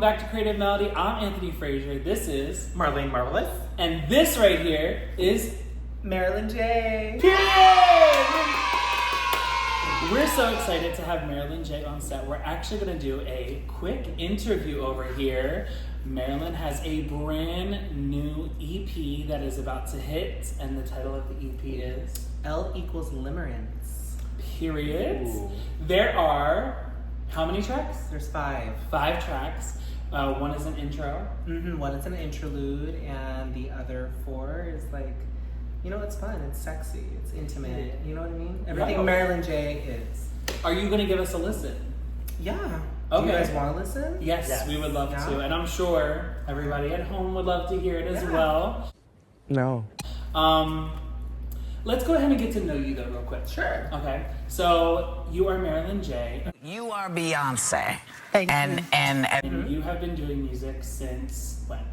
back to Creative Melody. I'm Anthony Frazer. This is Marlene Marvelous. And this right here is Marilyn Jayy. We're so excited to have Marilyn Jayy on set. We're actually going to do a quick interview over here. Marilyn has a brand new EP that is about to hit, and the title of the EP is L equals Limerance. Period. Ooh. There are how many tracks? There's 5. 5 tracks. One is an intro. One is an interlude, and the other 4 is like, you know, it's fun, it's sexy, it's intimate. You know what I mean? Everything Marilyn Jayy is. Are you gonna give us a listen? Yeah. Okay. Do you guys want to listen? Yes, we would love to, and I'm sure everybody at home would love to hear it as well. No. Let's go ahead and get to know you though real quick. Sure. Okay. So you are Marilyn Jayy. You are Beyonce. Thank you. And you have been doing music since when?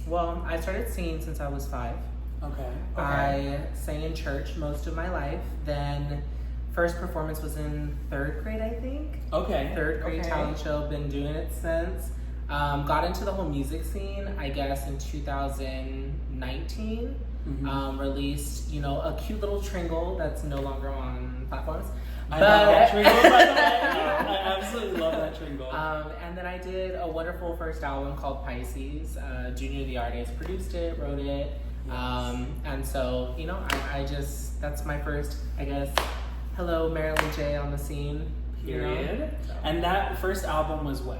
Well, I started singing since I was 5. Okay. I sang in church most of my life. Then first performance was in 3rd grade, I think. Okay. 3rd grade talent show, been doing it since. Got into the whole music scene, I guess, in 2019. Released, you know, a cute little tringle that's no longer on platforms. I love that tringle, by the way. I absolutely love that tringle. And then I did a wonderful first album called Pisces. Junior the artist produced it, wrote it. Yes. And so, you know, I just, that's my first, I guess, hello Marilyn Jayy on the scene. Period. You know? So. And that first album was when?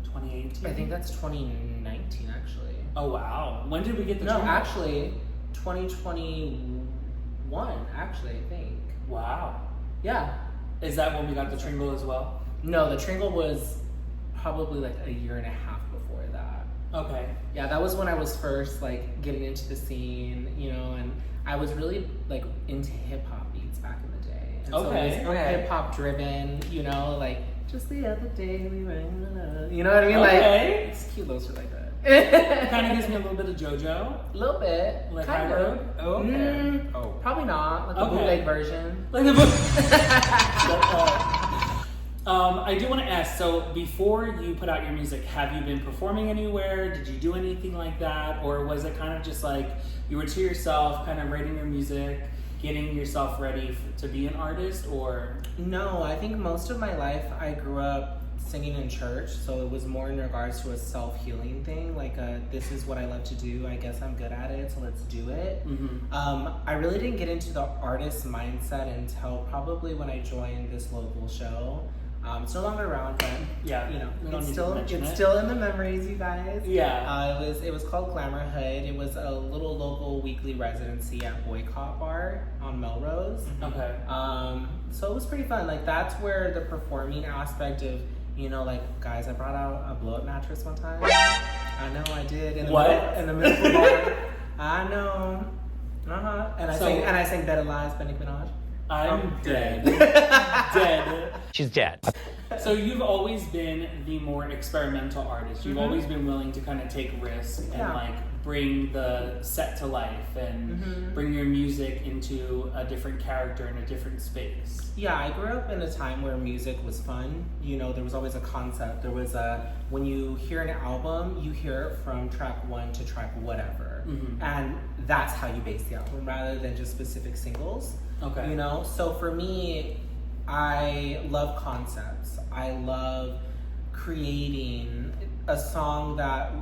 2018? I think that's 2019, actually. Oh, wow. When did we get the No, tringle? actually, 2021, actually, I think. Wow. Yeah. Is that when we got the tringle as well? No, the tringle was probably like a year and a half before that. Okay. Yeah, that was when I was first like getting into the scene, you know, and I was really like into hip hop beats back in the day. And so it was hip hop driven, you know, like just the other day we were, you know what I mean? Like it's cute little shit like that. Kind of gives me a little bit of JoJo. A little bit. Like kind High of. Road? Oh, okay. Probably not. Like a bootleg version. Like the book. I do want to ask, so before you put out your music, have you been performing anywhere? Did you do anything like that? Or was it kind of just like you were to yourself, kind of writing your music, getting yourself ready to be an artist, or? No, I think most of my life I grew up singing in church, so it was more in regards to a self-healing thing, like this is what I love to do, I guess I'm good at it, so let's do it. I really didn't get into the artist mindset until probably when I joined this local show. It's no longer around, but yeah, you know, it's it. still in the memories, you guys. Yeah. It was called Glamour Hood. It was a little local weekly residency at Boycott Bar on Melrose. Okay. So it was pretty fun. Like that's where the performing aspect of, you know, like guys, I brought out a blow-up mattress one time. I know I did in the middle bar. I know. And I sang Better Lies by Nicki Minaj. I'm dead. Dead. She's dead. So you've always been the more experimental artist. You've always been willing to kind of take risks and like bring the set to life and bring your music into a different character in a different space. Yeah, I grew up in a time where music was fun. You know, there was always a concept. There was when you hear an album, you hear it from track 1 to track whatever. And that's how you base the album rather than just specific singles. Okay. You know, so for me, I love concepts. I love creating a song that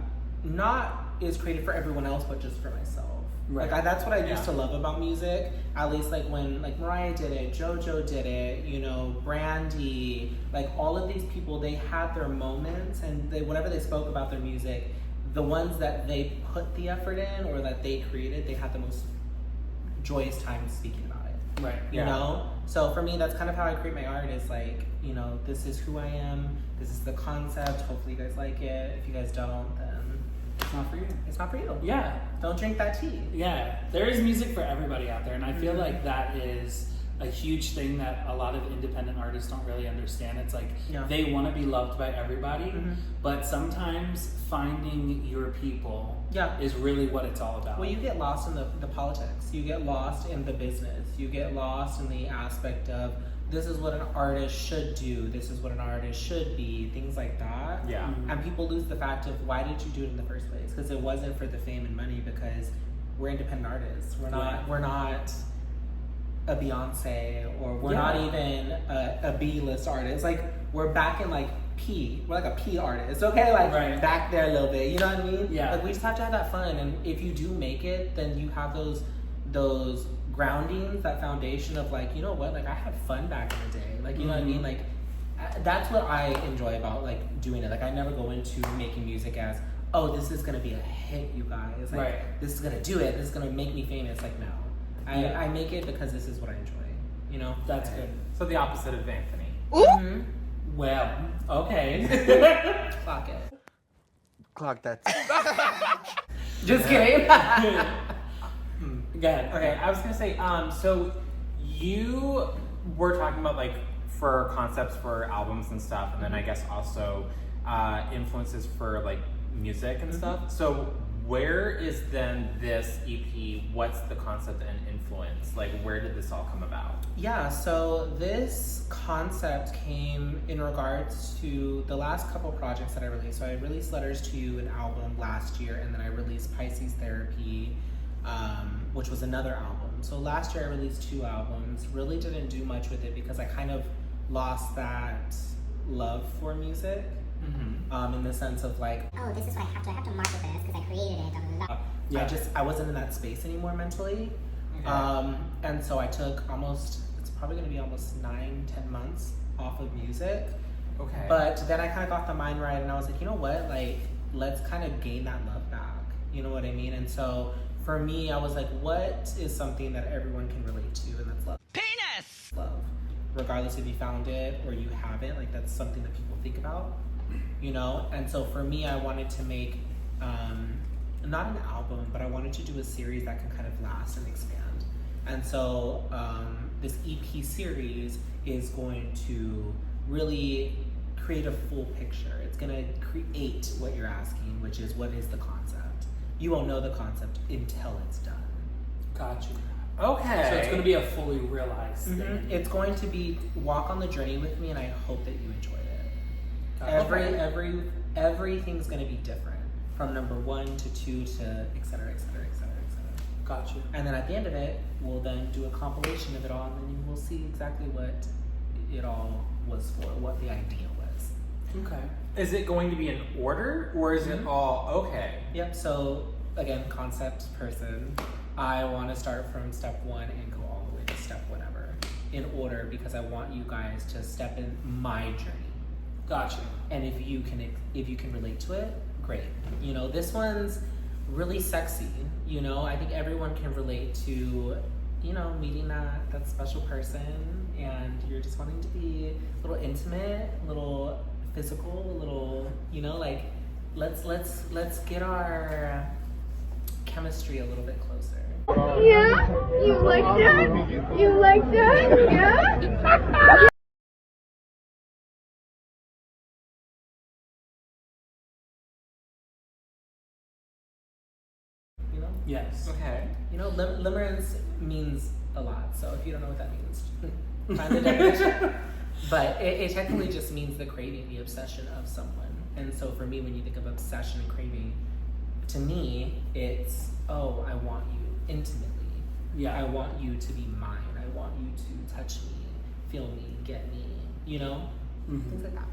not is created for everyone else, but just for myself. Right. Like that's what I used to love about music. At least like when like Mariah did it, JoJo did it, you know, Brandy, like all of these people, they had their moments and whatever they spoke about their music, the ones that they put the effort in or that they created, they had the most joyous time speaking about it. Right. You know? So for me, that's kind of how I create my art is like, you know, this is who I am. This is the concept. Hopefully you guys like it. If you guys don't, then it's not for you. It's not for you. Yeah. Don't drink that tea. Yeah. There is music for everybody out there. And I feel like that is a huge thing that a lot of independent artists don't really understand. It's like they want to be loved by everybody, but sometimes finding your people is really what it's all about. Well, you get lost in the politics. You get lost in the business. You get lost in the aspect of this is what an artist should do, this is what an artist should be, things like that. Yeah. And people lose the fact of why did you do it in the first place? Because it wasn't for the fame and money, because we're independent artists. We're not a Beyonce, or we're not even a B-list artist. Like, we're back in like P. We're like a P artist, okay? Like back there a little bit, you know what I mean? Yeah. Like, we just have to have that fun, and if you do make it, then you have those groundings, that foundation of like, you know what, like I had fun back in the day, like, you know what I mean? Like, that's what I enjoy about like doing it. Like, I never go into making music as, oh, this is gonna be a hit, you guys. Like, this is gonna do it. This is gonna make me famous. Like, no, I make it because this is what I enjoy. You know, that's good. So the opposite of Anthony. Mm-hmm. Well, okay. Clock it. Clock that. Just kidding. Go ahead. Okay, I was gonna say, so you were talking about like for concepts for albums and stuff, and then I guess also influences for like music and stuff. So where is then this EP? What's the concept and influence? Like, where did this all come about? Yeah, so this concept came in regards to the last couple projects that I released. So I released Letters to You, an album last year, and then I released Pisces Therapy, which was another album. So last year I released 2 albums. Really didn't do much with it because I kind of lost that love for music. In the sense of like, oh, this is what I have to market this because I created it. Blah, blah, blah. I wasn't in that space anymore mentally. And so I took it's probably gonna be almost 9-10 months off of music. Okay. But then I kind of got the mind right, and I was like, you know what, like, let's kind of gain that love back. You know what I mean? And so for me, I was like, what is something that everyone can relate to, and that's love. Penis! Love. Regardless if you found it or you haven't, like, that's something that people think about, you know? And so for me, I wanted to make, not an album, but I wanted to do a series that can kind of last and expand. And so this EP series is going to really create a full picture. It's gonna create what you're asking, which is, what is the concept? You won't know the concept until it's done. Got you. Okay. So it's going to be a fully realized thing. It's going to be walk on the journey with me, and I hope that you enjoy it. Everything's going to be different, from number 1 to 2 to et cetera, et cetera, et cetera, et cetera. Got you. And then at the end of it, we'll then do a compilation of it all, and then we'll see exactly what it all was for, what the idea was. Okay. Is it going to be in order, or is it all okay? Yep. So again, concept person. I want to start from step 1 and go all the way to step whatever in order, because I want you guys to step in my journey. Gotcha. And if you can relate to it, great. You know, this one's really sexy. You know, I think everyone can relate to, you know, meeting that special person, and you're just wanting to be a little intimate, a little physical, a little, you know, like, let's get our chemistry a little bit closer. Yeah? You like that? You like that? Yeah? You know? Yes. Okay. You know, limerance means a lot, so if you don't know what that means, find the definition. But it technically just means the craving, the obsession of someone. And so for me, when you think of obsession and craving, to me, it's, oh, I want you intimately. Yeah. I want you to be mine. I want you to touch me, feel me, get me, you know? Things like that.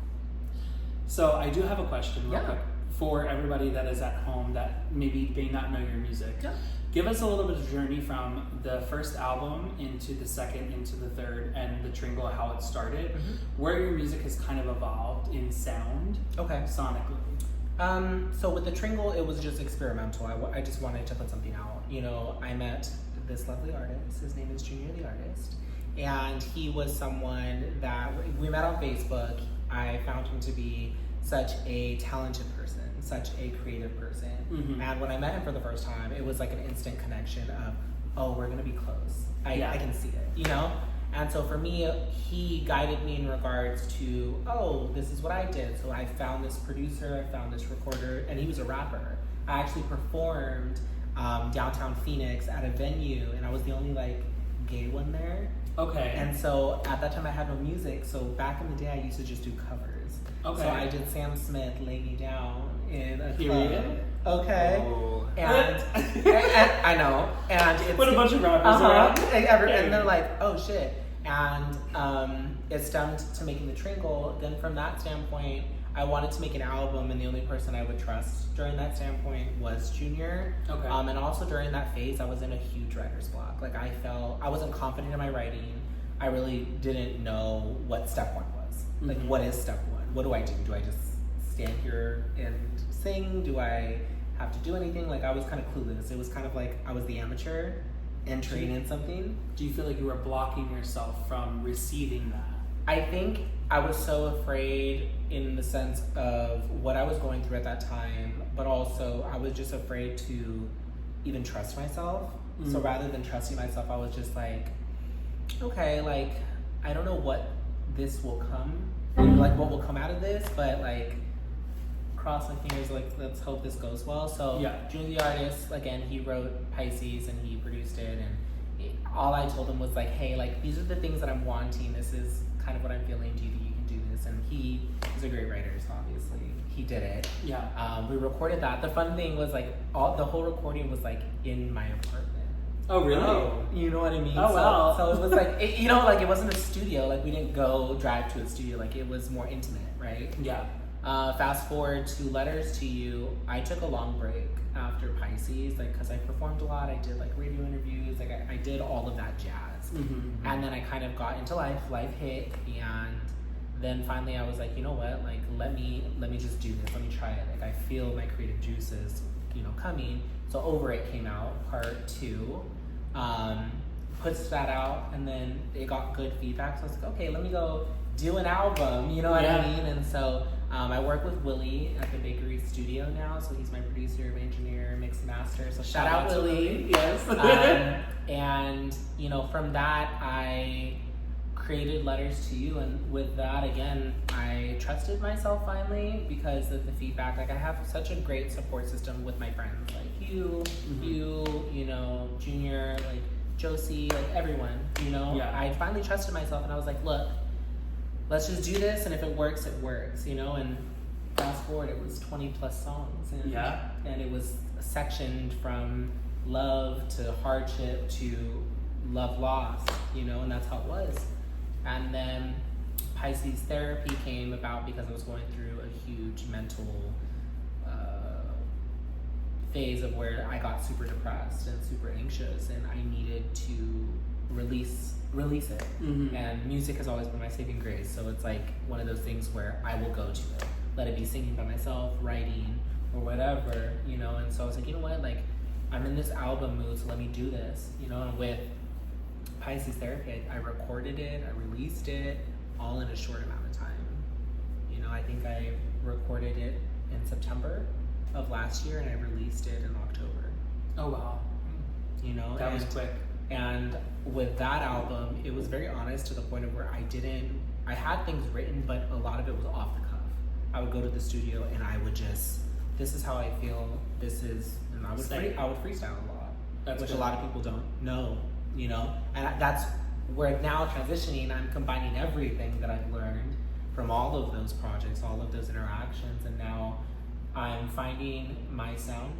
So I do have a question real Yeah. quick for everybody that is at home that maybe may not know your music. Yeah. Give us a little bit of journey from the first album into the second, into the third, and the Tringle, how it started, where your music has kind of evolved in sound, Okay. sonically. So with the Tringle, it was just experimental. I just wanted to put something out. You know, I met this lovely artist. His name is Junior the Artist. And he was someone that we met on Facebook. I found him to be such a talented person, such a creative person. And when I met him for the first time, it was like an instant connection of, oh, we're gonna be close. I can see it, you know? And so for me, he guided me in regards to, oh, this is what I did. So I found this producer, I found this recorder, and he was a rapper. I actually performed downtown Phoenix at a venue, and I was the only like gay one there. Okay. And so at that time I had no music. So back in the day I used to just do covers. Okay. So I did Sam Smith, Lay Me Down in a Period. club. Okay. Oh. And I know. And it's What a bunch of rappers around. And they're like, oh shit. And it stemmed to making the Tringle. Then from that standpoint, I wanted to make an album, and the only person I would trust during that standpoint was Junior. Okay. And also during that phase, I was in a huge writer's block. Like I wasn't confident in my writing. I really didn't know what step one was. Like, what is step one? What do I do? Do I just stand here and sing? Do I have to do anything? Like I was kind of clueless. It was kind of like I was the amateur entering in something. Do you feel like you were blocking yourself from receiving that? I think I was so afraid in the sense of what I was going through at that time, but also I was just afraid to even trust myself. So rather than trusting myself, I was just like, okay, like, I don't know what this will come, like what will come out of this, but like, cross my fingers, like, let's hope this goes well. So Junior the artist, again, he wrote Pisces and he produced it, and all I told him was like, hey, like, these are the things that I'm wanting. This is kind of what I'm feeling. Do you think you can do this? And he is a great writer, so obviously he did it. Yeah. We recorded that. The fun thing was like, the whole recording was like in my apartment. Oh, really? Oh, you know what I mean? Oh, wow. So it was like, like it wasn't a studio. Like we didn't go drive to a studio. Like it was more intimate, right? Yeah. Fast forward to Letters to You. I took a long break after Pisces, like, because I performed a lot. I did like radio interviews. Like I did all of that jazz. And then I kind of got into life. Life hit, and then finally I was like, you know what? Like let me just do this. Let me try it. Like I feel my creative juices, coming. So Over It came out, part 2. Puts that out, and then it got good feedback. So I was like, okay, let me go do an album. You know what I mean? And so I work with Willie at the Bakery Studio now. So he's my producer, engineer, mix master. So shout out Willie. Yes. And from that I created Letters to You, and with that again I trusted myself finally because of the feedback. Like I have such a great support system with my friends, like you, Junior, like Josie, like everyone. I finally trusted myself, and I was like, look, let's just do this, and if it works, it works. And fast forward, it was 20 plus songs, and it was sectioned from love to hardship to love lost, and that's how it was. And then Pisces therapy came about because I was going through a huge mental phase of where I got super depressed and super anxious, and I needed to release it. And music has always been my saving grace, so it's like one of those things where I will go to it, let it be singing by myself, writing, or whatever, and so I was like, you know what, like I'm in this album mood, so let me do this, and with Pisces therapy, I recorded it, I released it all in a short amount of time. I think I recorded it in September of last year, and I released it in October. Oh wow. That was quick. And with that album, it was very honest to the point of where I had things written, but a lot of it was off the cuff. I would go to the studio and I would just, this is how I feel, and I would freestyle a lot, which a lot of people don't know, and that's where now transitioning, I'm combining everything that I've learned from all of those projects, all of those interactions, and now I'm finding my sound,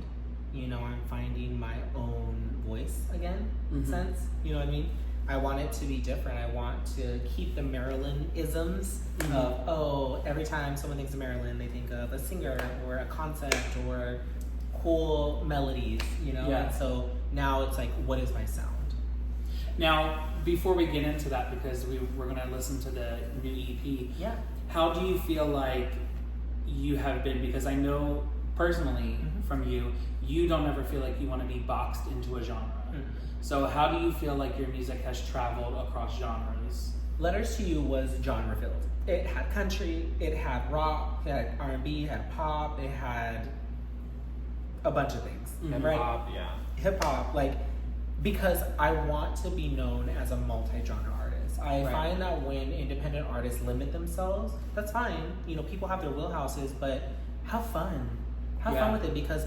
I'm finding my own voice again, in a sense, you know what I mean? I want it to be different. I want to keep the Marilyn-isms of, every time someone thinks of Marilyn, they think of a singer or a concept or cool melodies, And so now it's like, what is my sound? Now, before we get into that, because we're going to listen to the new EP, how do you feel like you have been, because I know personally from you don't ever feel like you want to be boxed into a genre. So how do you feel like your music has traveled across genres? Letters to You was genre filled. It had country, it had rock, it had R&B, it had pop, it had a bunch of things. Right? Hip-hop, Hip hop, like, because I want to be known as a multi-genre artist. I find that when independent artists limit themselves, that's fine. People have their wheelhouses, but have fun. Have fun with it, because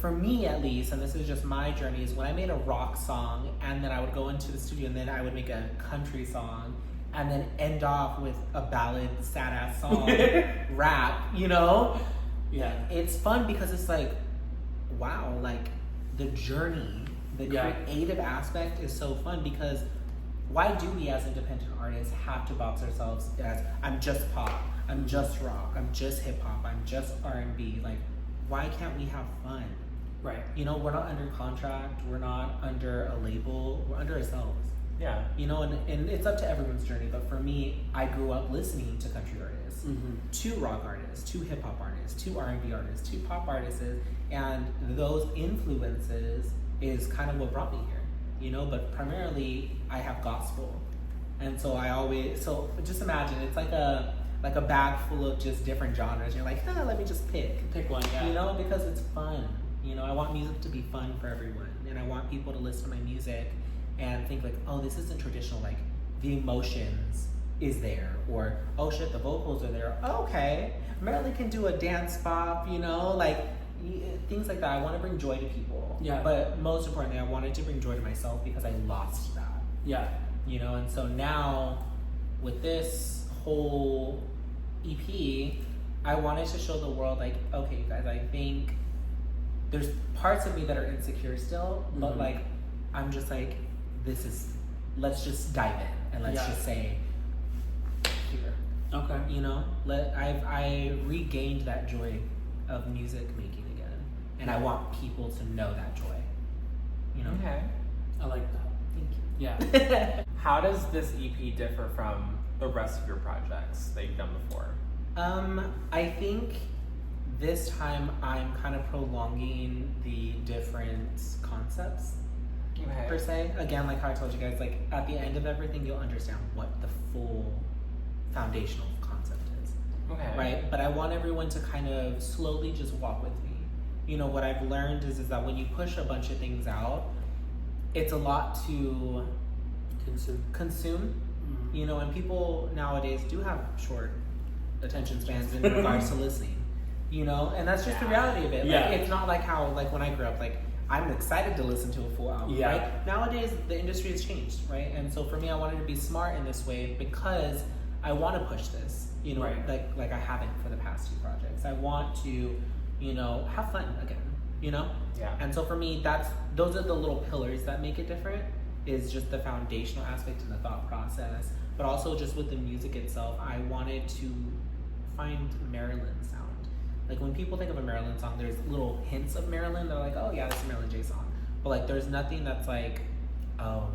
for me at least, and this is just my journey, is when I made a rock song and then I would go into the studio and then I would make a country song and then end off with a ballad, sad ass song, rap, you know? Yeah. It's fun because it's like, wow, like the journey, the creative aspect is so fun because why do we as independent artists have to box ourselves as, I'm just pop, I'm just rock, I'm just hip hop, I'm just R&B, like, why can't we have fun? Right. You know, we're not under contract, we're not under a label, we're under ourselves. Yeah. You know, and it's up to everyone's journey, but for me, I grew up listening to country artists, to rock artists, to hip hop artists, to R&B artists, to pop artists, and those influences is kind of what brought me here, you know, but primarily I have gospel. And so so just imagine, it's like a bag full of just different genres. You're like, let me just pick one, yeah. You know, because it's fun. You know, I want music to be fun for everyone, and I want people to listen to my music and think like, oh, this isn't traditional. Like the emotions is there, or oh shit, the vocals are there. Okay, Marilyn can do a dance pop. You know, like things like that. I want to bring joy to people. Yeah. But most importantly, I wanted to bring joy to myself because I lost that. Yeah. You know, and so now with this whole EP, I wanted to show the world like, okay, you guys, I think there's parts of me that are insecure still, but like, I'm just like, let's just dive in and let's just say, here. Okay. You know, I regained that joy of music making again, and I want people to know that joy. You know. Okay. I like that. Thank you. Yeah. How does this EP differ from the rest of your projects that you've done before? I think this time I'm kind of prolonging the different concepts, per se. Again, like how I told you guys, like at the end of everything, you'll understand what the full foundational concept is. Okay. Right? But I want everyone to kind of slowly just walk with me. You know, what I've learned is that when you push a bunch of things out, it's a lot to consume. You know, and people nowadays do have short attention spans in regards to listening. You know, and that's just the reality of it. Like, it's not like how, like when I grew up, like I'm excited to listen to a full album, right? Nowadays, the industry has changed, right? And so for me, I wanted to be smart in this way because I want to push this, you know, like I haven't for the past 2 projects. I want to, you know, have fun again, you know? Yeah. And so for me, those are the little pillars that make it different, is just the foundational aspect and the thought process, but also just with the music itself, I wanted to find Marilyn's sound. Like when people think of a Marilyn song, there's little hints of Marilyn. They're like, oh yeah, that's a Marilyn Jayy song. But like, there's nothing that's like, oh,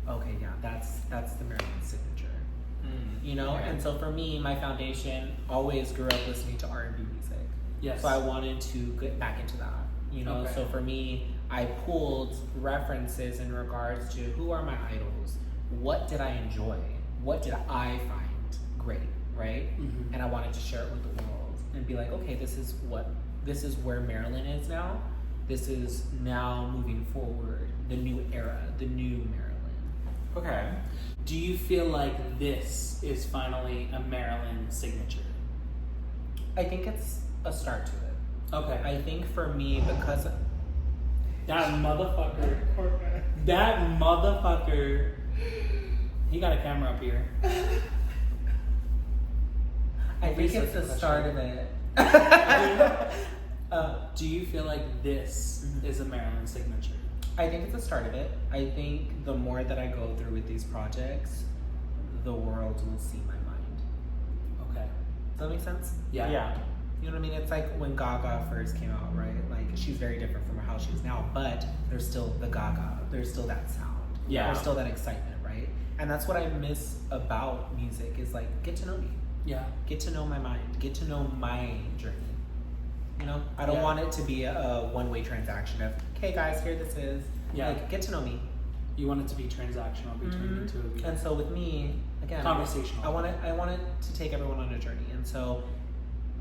okay, yeah, that's the Marilyn signature. You know? Okay. And so for me, my foundation always grew up listening to R&B music. Yes. So I wanted to get back into that. You know? Okay. So for me, I pulled references in regards to who are my idols? What did I enjoy? What did I find great? Right? And I wanted to share it with the world and be like, okay, this is where Marilyn is now. This is now moving forward, the new era, the new Marilyn. Okay. Do you feel like this is finally a Marilyn signature? I think it's a start to it. Okay. I think for me, because that motherfucker, he got a camera up here. I think it's the start of it. Do you feel like this is a Marilyn signature? I think it's the start of it. I think the more that I go through with these projects, the world will see my mind. Okay. Does that make sense? Yeah. Yeah. You know what I mean? It's like when Gaga first came out, right? Like, she's very different from how she is now, but there's still the Gaga. There's still that sound. Yeah. There's still that excitement, right? And that's what I miss about music, is like, get to know me. Yeah. Get to know my mind. Get to know my journey. You know? I don't want it to be a one-way transaction of, okay guys, here this is. Yeah. Like, get to know me. You want it to be transactional between the two of you. And so with me, again, Conversational. I want it to take everyone on a journey. And so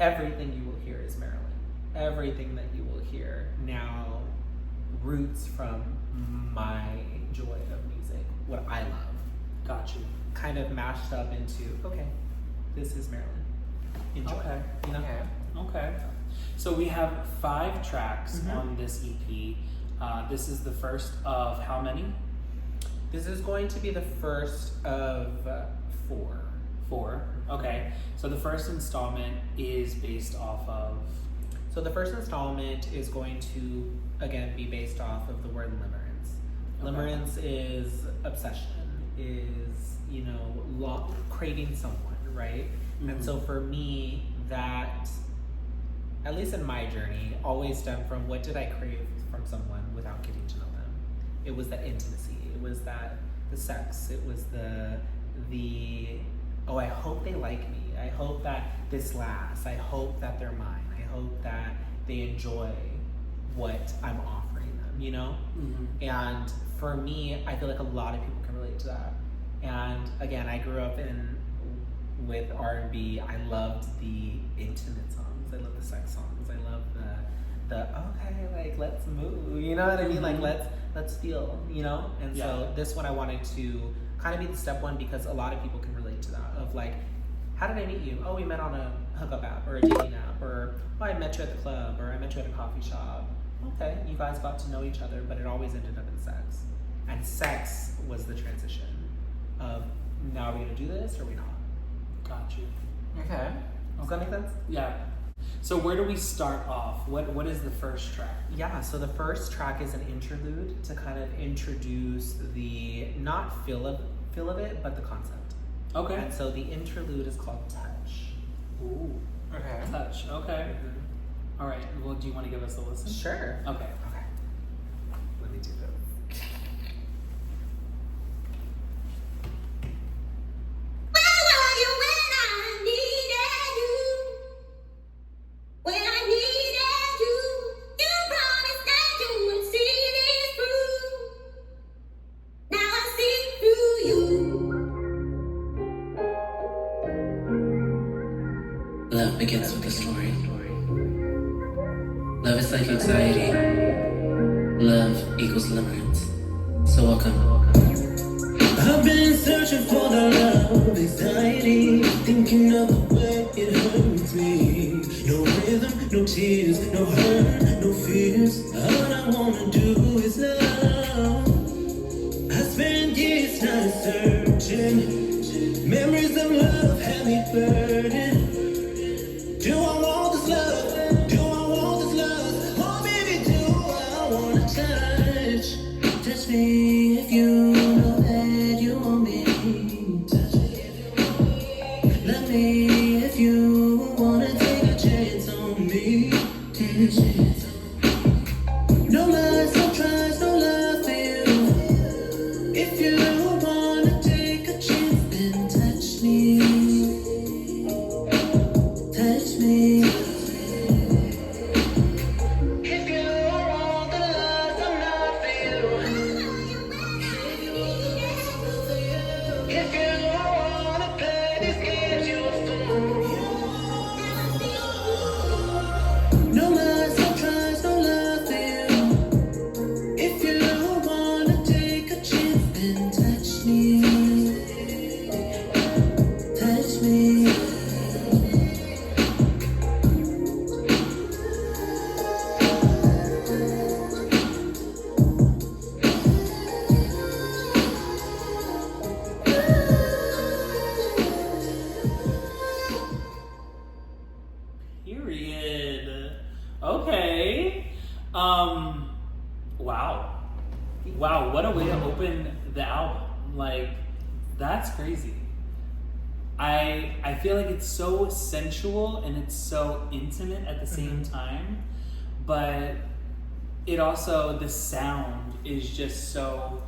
everything you will hear is Marilyn. Everything that you will hear now roots from my joy of music, what I love. Got you. Kind of mashed up into, okay, this is Marilyn. Enjoy. Okay. You know? Okay. Okay. So we have 5 tracks on this EP. This is the first of how many? This is going to be the first of 4. 4. Okay. So the first installment is based off of... So the first installment is going to, again, be based off of the word limerance. Okay. Limerance is obsession, is, you know, craving someone, right? And so for me, that, at least in my journey, always stemmed from what did I crave from someone without getting to know them. It was the intimacy. It was that the sex. It was the oh, I hope they like me. I hope that this lasts. I hope that they're mine. I hope that they enjoy what I'm offering them, you know? And for me, I feel like a lot of people can relate to that. And again, I grew up with R&B. I loved the intimate songs. I love the sex songs. I love the okay, like, let's move, you know what I mean? Like, let's feel, you know? And so this one I wanted to kind of be the step one, because a lot of people can relate to that, of like, how did I meet you? Oh, we met on a hookup app or a dating app, or oh, I met you at the club, or I met you at a coffee shop. Okay, you guys got to know each other, but it always ended up in sex. And sex was the transition of, now are we gonna do this or are we not? Got you. Okay. Does that make sense? Yeah. So where do we start off? What is the first track? Yeah, so the first track is an interlude to kind of introduce the, not feel of it, but the concept. Okay. And so the interlude is called Touch. Ooh. Okay. Touch. Okay. All right. Well, do you want to give us a listen? Sure. Okay. Okay. Let me do this. Love begins with a story. Love is like anxiety. Love equals limerance. So welcome. I've been searching for the love, anxiety, thinking of the way it hurts me. No rhythm, no tears, no hurt, no fears. All I wanna do is love. I spent years trying to searching. Memories of love have me burning. Do I want this love? Do I want this love? Oh baby, do I wanna touch? Touch me if you know that you want me. Touch me if you want me. Love me if you wanna take a chance on me. Take a chance on me. No lies, no tries, no love for you. If you wanna take a chance, then touch me. Touch me. If you want the love, I'm not for you. If you wanna play these games, you're a fool. No lies, no tries, no love for you. If you wanna take a chance, then touch me. Touch me. Period. Okay. Wow. Wow, what a way to open the album. Like, that's crazy. I feel like it's so sensual and it's so intimate at the same time, but it also, the sound is just so,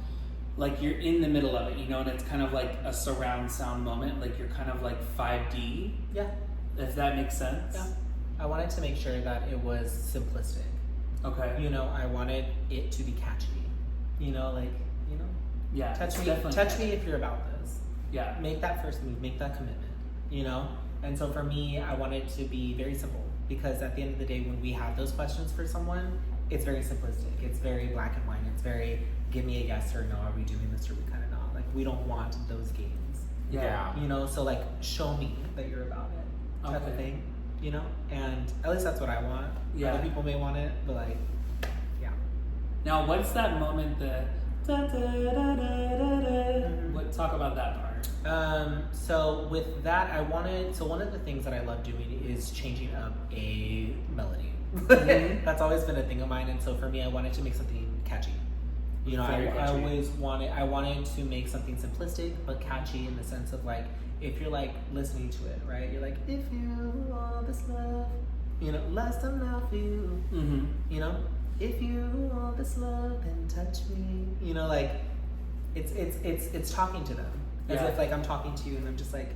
like, you're in the middle of it, you know, and it's kind of like a surround sound moment, like you're kind of like 5D. Yeah. If that makes sense. Yeah. I wanted to make sure that it was simplistic. Okay. You know, I wanted it to be catchy. You know, like, you know, Yeah. touch it's me, definitely touch catchy. me if you're about this. Yeah. Make that first move, make that commitment, you know? And so for me, I want it to be very simple, because at the end of the day, when we have those questions for someone, it's very simplistic. It's very black and white. It's very, give me a yes or no, are we doing this or we kind of not? Like, we don't want those games. Yeah. You know, so like, show me that you're about it, type Okay. of thing. you know? And at least that's what I want. Yeah. Other people may want it, but like, yeah. Now, what's that moment that... What, talk about that part. So with that, so one of the things that I love doing is changing up a melody. That's always been a thing of mine, and so for me, I wanted to make something catchy. You know, I always wanted to make something simplistic but catchy in the sense of like, if you're like listening to it, right? You're like, if you all this love, you know, last time now for you, you know, if you all this love, then touch me, you know, like, it's talking to them as if like I'm talking to you, and I'm just like,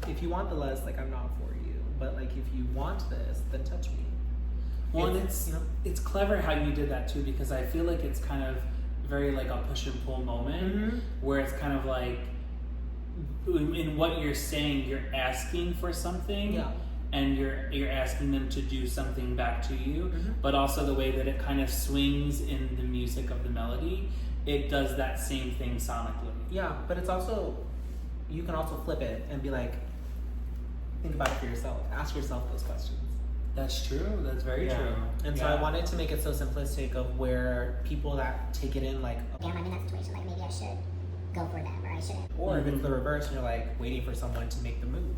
if you want the lust, like I'm not for you, but like if you want this, then touch me. Well, and it's, you know, it's clever how you did that too, because I feel like it's kind of very like a push and pull moment where it's kind of like in what you're saying, you're asking for something and you're asking them to do something back to you, but also the way that it kind of swings in the music of the melody, it does that same thing sonically. Yeah, but it's also, you can also flip it and be like, think about it for yourself. Ask yourself those questions. That's true. That's very true. And so I wanted to make it so simplistic of where people that take it in like, Damn, I'm in that situation. Like maybe I should go for them, or I shouldn't. or if it's the reverse, and you're like waiting for someone to make the move.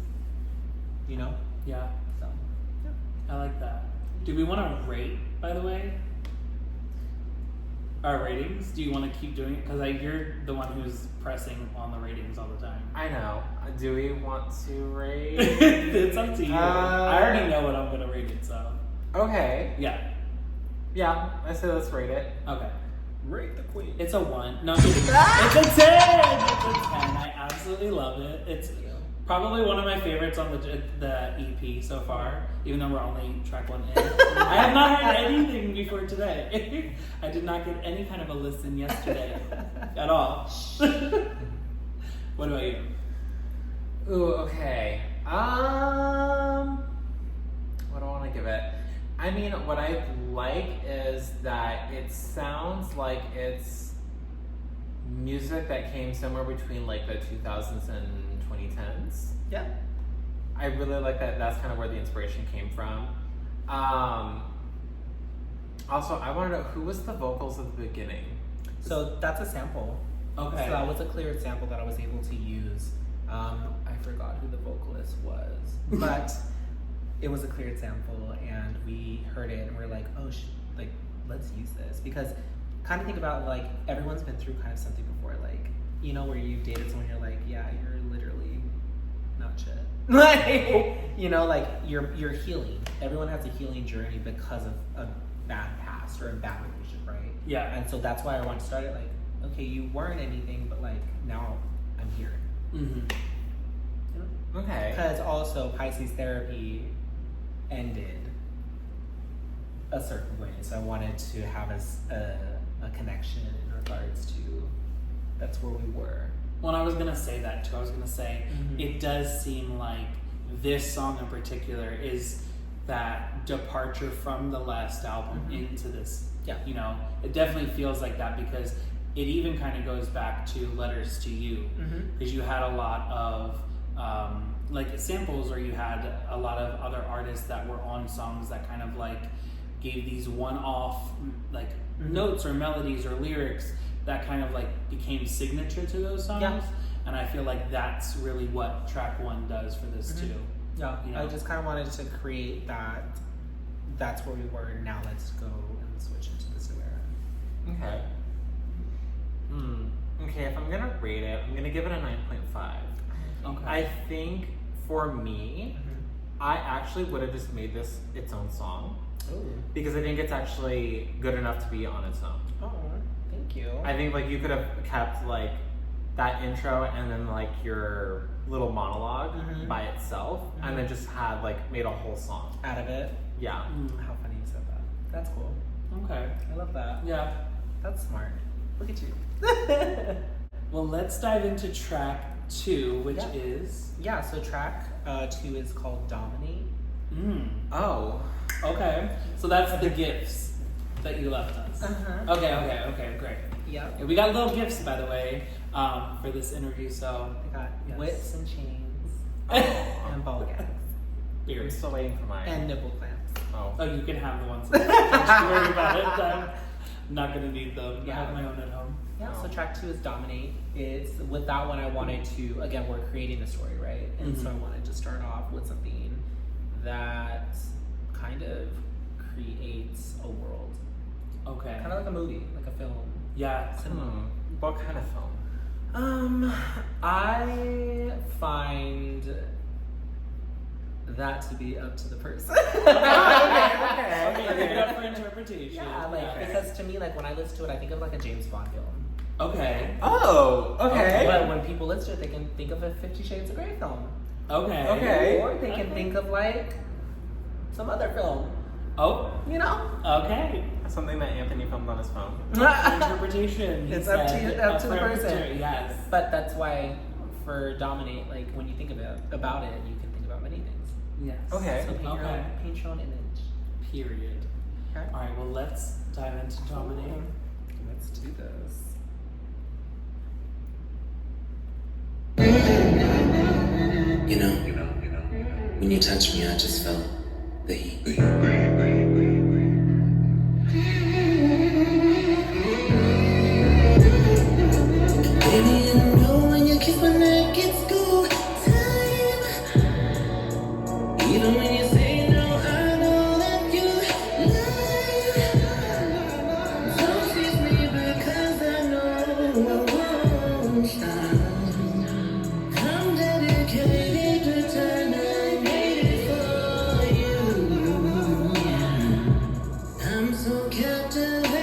You know? Yeah. So, yeah. I like that. Do we want to rate, by the way? Our ratings? Do you want to keep doing it? Because you're the one who's pressing on the ratings all the time. I know. Do we want to rate? It's up to you. I already know what I'm going to rate it, so. Okay. Yeah. Yeah, I say let's rate it. Okay. Rate the queen. It's a 1. No, I'm kidding. It's a 10! It's a 10. I absolutely love it. It's probably one of my favorites on the EP so far, even though we're only track 1 in. I have not heard anything before today. I did not get any kind of a listen yesterday at all. What about you? Ooh, okay. What do I want to give it? I mean, what I like is that it sounds like it's music that came somewhere between like the 2000s and 2010s. Yeah. I really like that. That's kind of where the inspiration came from. Also, I want to know who was the vocals at the beginning. So that's a sample. Okay. So that was a cleared sample that I was able to use. I forgot who the vocalist was, but it was a cleared sample, and we heard it, and we're like, oh, like let's use this, because kind of think about like everyone's been through kind of something before, like, you know, where you dated someone, you're like, yeah, you're literally not shit. Like, you know, like you're healing. Everyone has a healing journey because of a bad past or a bad relationship, right? Yeah. And so that's why I want to start it like, okay, you weren't anything, but like now I'm here. Okay. Because also Pisces therapy ended a certain way, so I wanted to have a connection in regards to that's where we were. Well, I was going to say that too. I was going to say it does seem like this song in particular is that departure from the last album into this. Yeah. You know, it definitely feels like that, because it even kind of goes back to Letters to You, because you had a lot of like samples, or you had a lot of other artists that were on songs that kind of like gave these one-off like notes or melodies or lyrics that kind of like became signature to those songs. Yeah. And I feel like that's really what track 1 does for this too. Yeah, You know? I just kind of wanted to create that. That's where we were. Now let's go and switch into this new era. Okay. Okay, if I'm gonna rate it, I'm gonna give it a 9.5. Okay. I think for me, I actually would have just made this its own song, because I think it's actually good enough to be on its own. Oh, thank you. I think like you could have kept like that intro and then like your little monologue by itself, and then just had like made a whole song out of it. Yeah. How funny you said that. That's cool. Okay. I love that. Yeah. That's smart. Look at you. Well, let's dive into track 2, which Yeah. is... Yeah, so track 2 is called Dominate. Oh. Okay. So that's the gifts that you left us. Okay, great. Yeah. We got little gifts, by the way, for this interview, so... I got whips and chains and ball gags. I'm still waiting for mine. And nipple clamps. Oh. You can have the ones. Don't worry about it. I'm not gonna need them. I have my own at home. Yeah, so track 2 is Dominate. It's with that one I wanted to, again, we're creating a story, right? And so I wanted to start off with something that kind of creates a world. Okay. Kind of like a movie, like a film. Yeah. What kind of film? I find that to be up to the person. Okay, leave it up for interpretation. Yeah, because to me, like when I listen to it, I think of like a James Bond film. Okay. Oh, okay. But when people listen to it, they can think of a 50 Shades of Grey film. Okay. Okay. Or they can think of like some other film. Oh. You know? Okay. Something that Anthony filmed on his phone. Interpretation. It's up to you, up to the for person. Yes. But that's why for Dominate, like when you think about it, you can think about many things. Yes. Okay. So paint your own image. Period. Okay. All right. Well, let's dive into Dominate. Let's do this. You know, when you touched me, I just felt the heat. Baby, I know when you kiss my neck, it's go time. Even when you say no, I know that you lie. Don't tease me because I know I won't stop. I'm dedicated to time I made for you. I'm so captivated.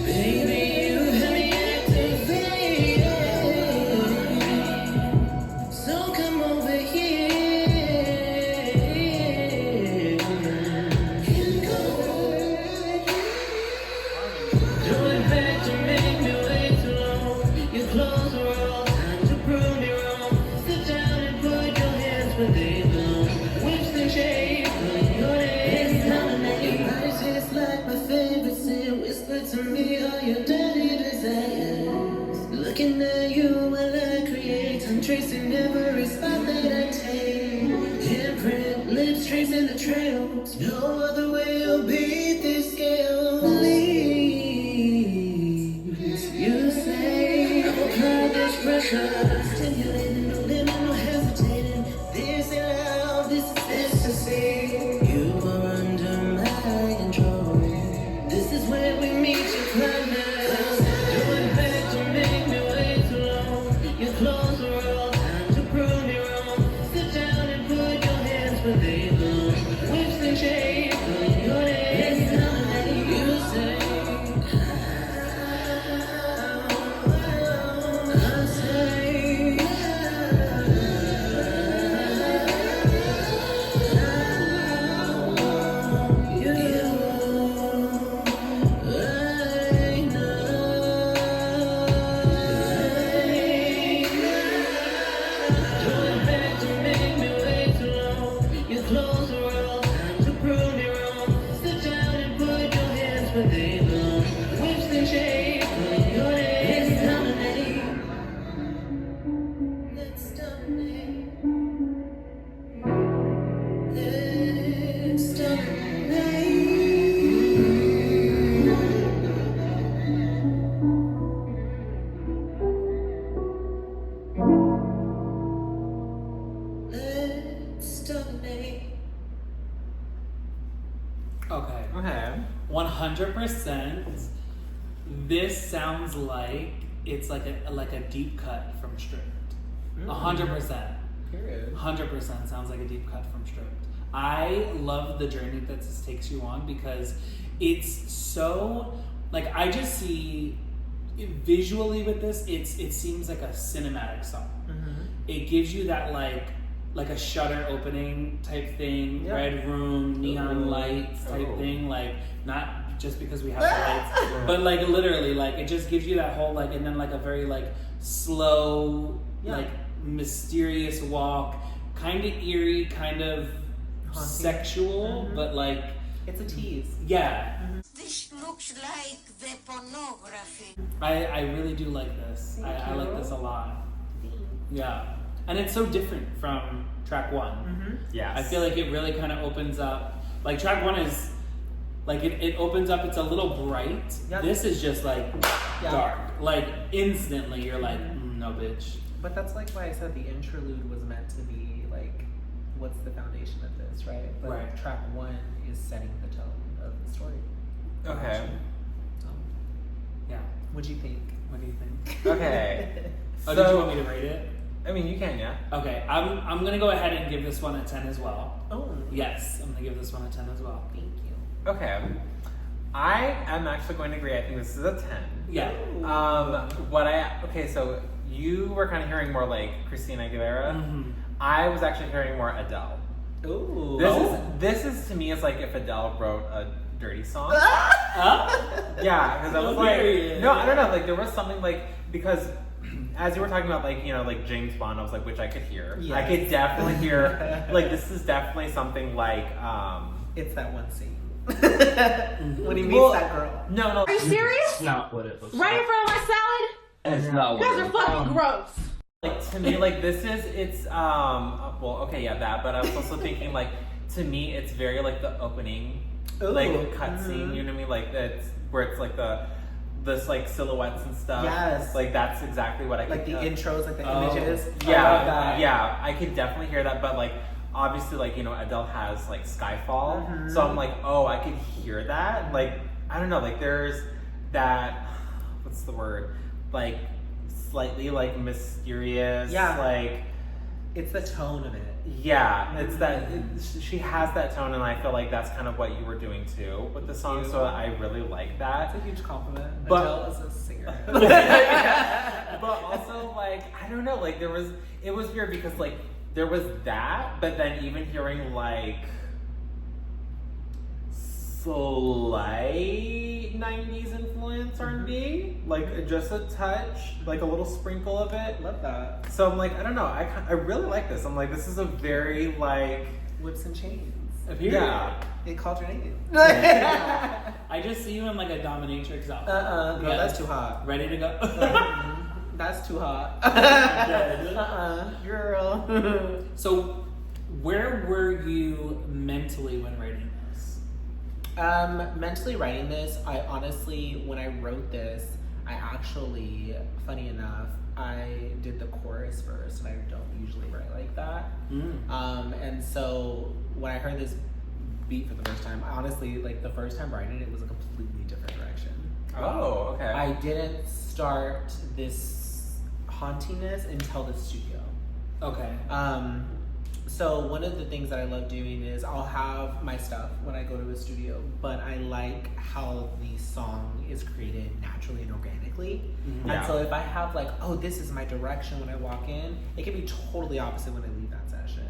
Baby, you have me activated. So come over here and go. Doing back to make me wait too long. Your clothes are all time to prove me wrong. Sit down and put your hands where they belong. Whips and shades on your legs. Your eyes taste like my favorite sin. Whisper to me all your dirty desires. Looking at you while I create. I'm tracing every spot that I take. Handprint, lips tracing the trails. No other way will beat this scale. Please, you say I'll apply this pressure. Stimulating, no limit, no hesitating. This ain't love, this is ecstasy. You are under my control. This is where we meet your climax. Doing back to make me wait too long. Your clothes are all time to prove me wrong. Sit down and put your hands where they belong. Whips and shades on your legs. You say I say your clothes are all time to prove me wrong. Sit down and put your hands where they belong. Whips and shades on your legs. Let's dominate. Let's dominate. Let's dominate. Okay. Okay. 100%. This sounds like it's like a deep cut from Stripped. 100%. Period. 100% sounds like a deep cut from Stripped. I love the journey that this takes you on because it's so like I just see visually with this. It seems like a cinematic song. It gives you that like a shutter opening type thing, Yeah. red room, neon lights type thing. Like not just because we have the lights, but like literally, like it just gives you that whole like, and then like a very like slow, like mysterious walk, kind of eerie, kind of Haunting. sexual, but like It's a tease. yeah. This looks like the pornography. I really do like this. I like this a lot. Yeah. And it's so different from track 1. Yes. I feel like it really kind of opens up. Like track 1 is like it opens up. It's a little bright. Yep. This is just like dark. Like instantly, you're like, no, bitch. But that's like why I said the interlude was meant to be like, what's the foundation of this, right? But track 1 is setting the tone of the story. Okay. So, Yeah. what'd you think? What do you think? Okay. Oh, did you want me to rate it? I mean, you can, yeah. Okay, I'm gonna go ahead and give this one a 10 as well. Oh. Yes, I'm gonna give this one a 10 as well. Thank you. Okay. I am actually going to agree. I think this is a 10. Yeah. Okay, so you were kind of hearing more like Christina Aguilera. I was actually hearing more Adele. Ooh. This is to me, it's like if Adele wrote a dirty song. Yeah, because I was like, no, I don't know. Like there was something like, because as you were talking about like, you know, like James Bond, I was like, which I could hear. Yes. I could definitely hear, like this is definitely something like, it's that one scene. When he meets that girl. No. Are you serious? It's not what it looks Right in front of my salad? It's not You guys are fucking gross. Like to me, like this is, it's, well, okay, yeah, that, but I was also thinking like, to me, it's very like the opening, like cutscene, you know what I mean? Like it's, where it's like this like silhouettes and stuff. Yes. Like that's exactly what I could Like the intros, like the images. Yeah, I could definitely hear that, but like, obviously, like, you know, Adele has like Skyfall, so I'm like, oh, I could hear that. Like, I don't know, like there's that, what's the word? Like, slightly like mysterious, like, it's the tone of it. Yeah, it's that, she has that tone, and I feel like that's kind of what you were doing too with the song, so I really like that. It's a huge compliment. But, Adele is a singer. But also, like, I don't know, like it was weird because like, there was that, but then even hearing like slight 90s influence R&B, like just a touch, like a little sprinkle of it. Love that. So I'm like, I don't know, I really like this. I'm like, this is a very like whips and chains. Yeah. It called your name. I just see you in like a dominatrix outfit. No, that's too hot. Ready to go. That's too hot. Girl. So, where were you mentally when writing this? Mentally writing this, I honestly, when I wrote this, I actually, funny enough, I did the chorus first, and I don't usually write like that. And so when I heard this beat for the first time, honestly, like the first time writing it was a completely different direction. Oh, okay. I didn't start this hauntiness until the studio. Okay. So one of the things that I love doing is I'll have my stuff when I go to a studio, but I like how the song is created naturally and organically. And so if I have like, oh, this is my direction when I walk in, it can be totally opposite when I leave that session.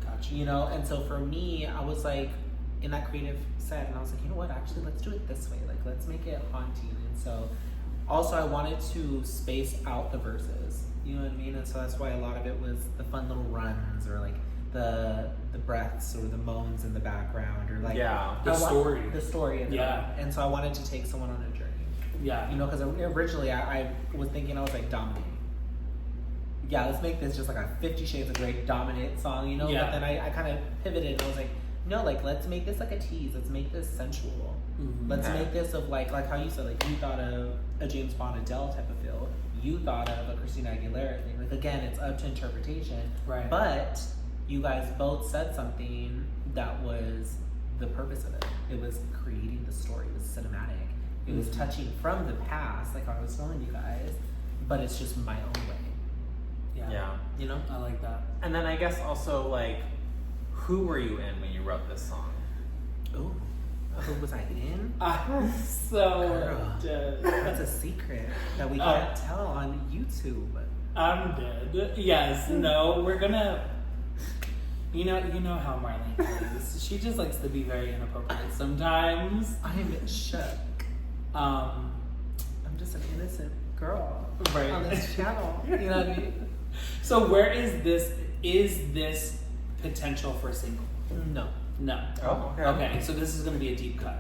Gotcha. You know, and so for me, I was like in that creative set, and I was like, you know what, actually, let's do it this way. Like, let's make it haunting. And so also I wanted to space out the verses, you know what I mean? And so that's why a lot of it was the fun little runs, or like the breaths or the moans in the background, or like the story of it. And so I wanted to take someone on a journey. You know, because originally I was thinking, I was like, dominate. Yeah, let's make this just like a 50 Shades of Grey dominate song, you know? But then I kind of pivoted and I was like, no, like let's make this like a tease. Let's make this sensual. Let's make this of like how you said, like you thought of a James Bond Adele type of feel. You thought of a Christina Aguilera thing. Like again, it's up to interpretation. Right. But you guys both said something that was the purpose of it. It was creating the story. It was cinematic. It was touching from the past, like I was telling you guys, but it's just my own way. Yeah. You know? I like that. And then I guess also like, who were you in when you wrote this song? Ooh. Who was I in? I'm so dead. That's a secret that we can't tell on YouTube. I'm dead. Yes, no, we're gonna. You know how Marlene is. She just likes to be very inappropriate sometimes. I'm shook. I'm just an innocent girl on this channel. You know what I mean? So where is this? Is this potential for a single? No. Oh, okay. Okay, so this is going to be a deep cut.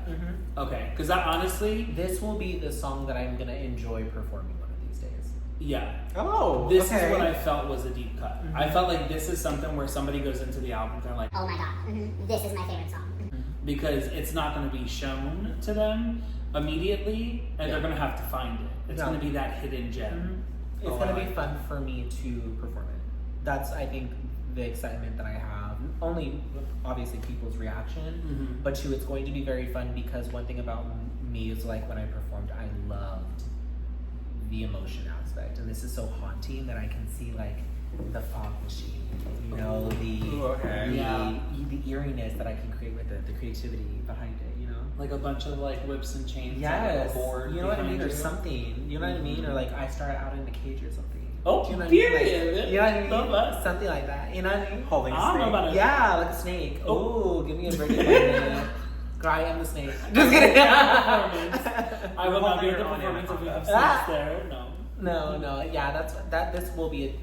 Okay, because that honestly, this will be the song that I'm going to enjoy performing one of these days. Yeah. Oh, This okay. is what I felt was a deep cut. I felt like this is something where somebody goes into the album, they're like, Oh my god, this is my favorite song. because it's not going to be shown to them immediately, and they're going to have to find it. It's going to be that hidden gem. It's going to be fun for me to perform it. That's, I think, the excitement that I have. Only, obviously, people's reaction, but two, it's going to be very fun because one thing about me is like when I performed, I loved the emotion aspect, and this is so haunting that I can see like the fog machine, you know, the eeriness that I can create with it, the creativity behind it, you know, like a bunch of like whips and chains. yes, on a board, you know what I mean, behind or you. something, you know what I mean, or like I start out in the cage or something. Oh, you know what period. I mean? Like, you know what I mean? Love that. Something like that. You know what I mean? Holding I don't know snake. about it. Yeah, like a snake. Oh, give me a break. Girl, I am the snake. Just Performance. kidding. I will not be at the Holding your own performance if we have Ah. snakes there. No. No. Yeah, that. This will be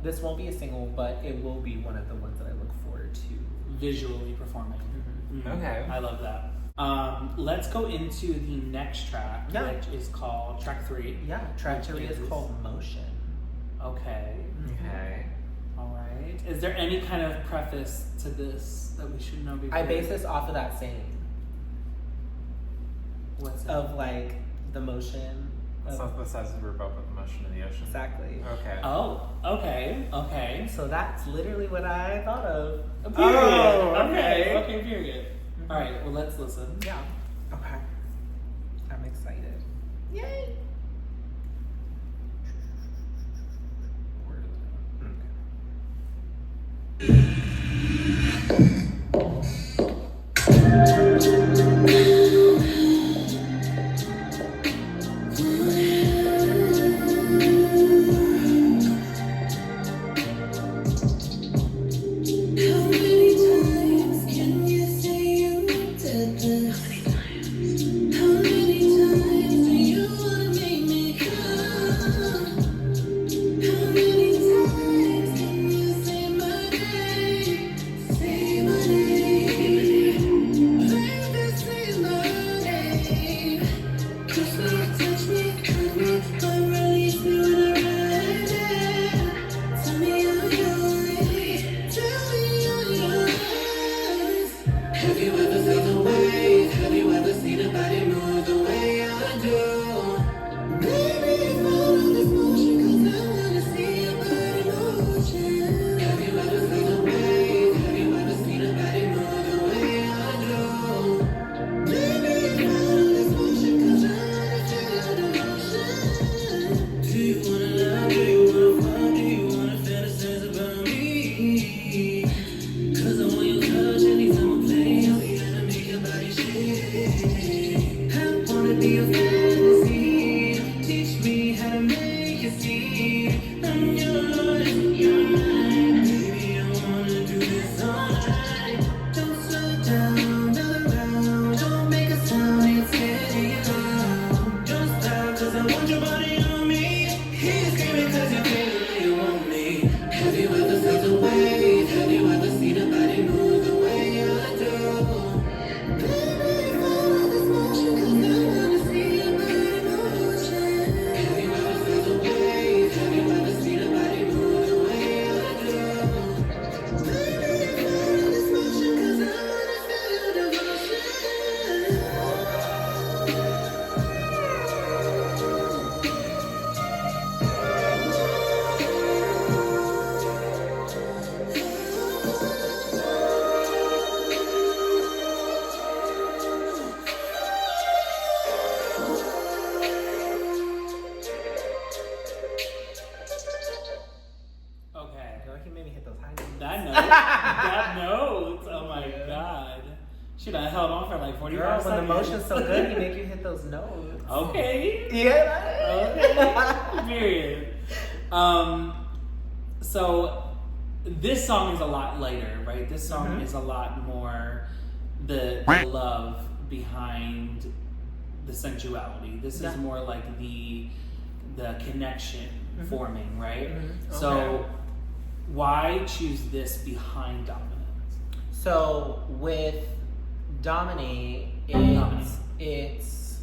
this won't be a single, but it will be one of the ones that I look forward to. Visually performing. Okay. I love that. Let's go into the next track, which is called track 3. Yeah, track 3 which is called Motion. Okay. Okay. All right. Is there any kind of preface to this that we should know before? I base this off of that saying What's it? of like the motion. It's Of, not the size of a boat, but the motion in the ocean. exactly. Okay. Oh, okay. So that's literally what I thought of. Period. Oh, Okay, period. All right, well, let's listen. Yeah. Okay. I'm excited. Yay! Where is it? How many times can you say you did this? How many times do you wanna make me come? How many times can you say my name? Say my name. Baby, say my name. Kiss me, touch me, hug me, but release me when I ride it. Tell me you're yours. Tell me you're yours. Have you ever felt the wave? Have you ever seen a body move the way I do? Baby, follow this motion 'cause I wanna see your body motion. Have you ever felt the wave? Have you ever seen a body move the way I do? Baby, follow this motion 'cause I wanna feel your devotion. Do you wanna love? Do you wanna fuck? Do you wanna fantasize about me? 'Cause I want your touch anytime I play. I'll be gonna make your body shake. I wanna be your fantasy. Teach me how to make you see. I'm yours, you're mine. Baby, I wanna do this all night. Don't slow down, another round. Don't make a sound, it's getting loud. Don't stop, 'cause I want your body on me. He's screaming 'cause you feel the way you want me. Have you ever felt the wave? Have you ever seen a body move the way I do? Baby, follow this motion 'cause I wanna see your body motion. Have you ever felt the wave? Have you ever seen a body move the way I do? Baby, follow this motion 'cause I wanna feel your devotion. Okay. Girl, he made me hit those high notes. That note. Oh my god. Should I held on for like 45 Girl, when the seconds? motion's so good, he make you hit those notes. Okay. Yeah. Okay. Period. So this song is a lot lighter, right? This song is a lot more the love behind the sensuality. This is more like the connection forming, right? So why choose this behind Dominant? So with Dominate, it's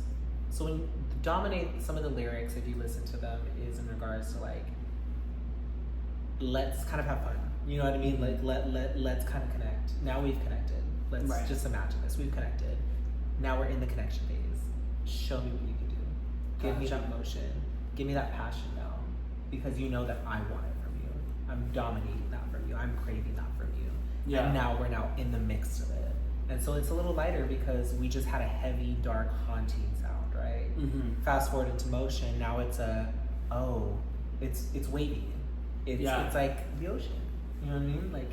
so when Dominate, some of the lyrics, if you listen to them, is in regards to like, let's kind of have fun. You know what I mean? Like let's kind of connect. Now we've connected. Let's just imagine this. We've connected. Now we're in the connection phase. Show me what you can do. Give me that emotion. Give me that passion now. Because you know that I want it from you. I'm dominating that from you. I'm craving that from you. Yeah. And now we're in the mix of it. And so it's a little lighter because we just had a heavy, dark, haunting sound, right? Mm-hmm. Fast forward into motion. Now it's it's wavy. It's like the ocean. You know what I mean? Like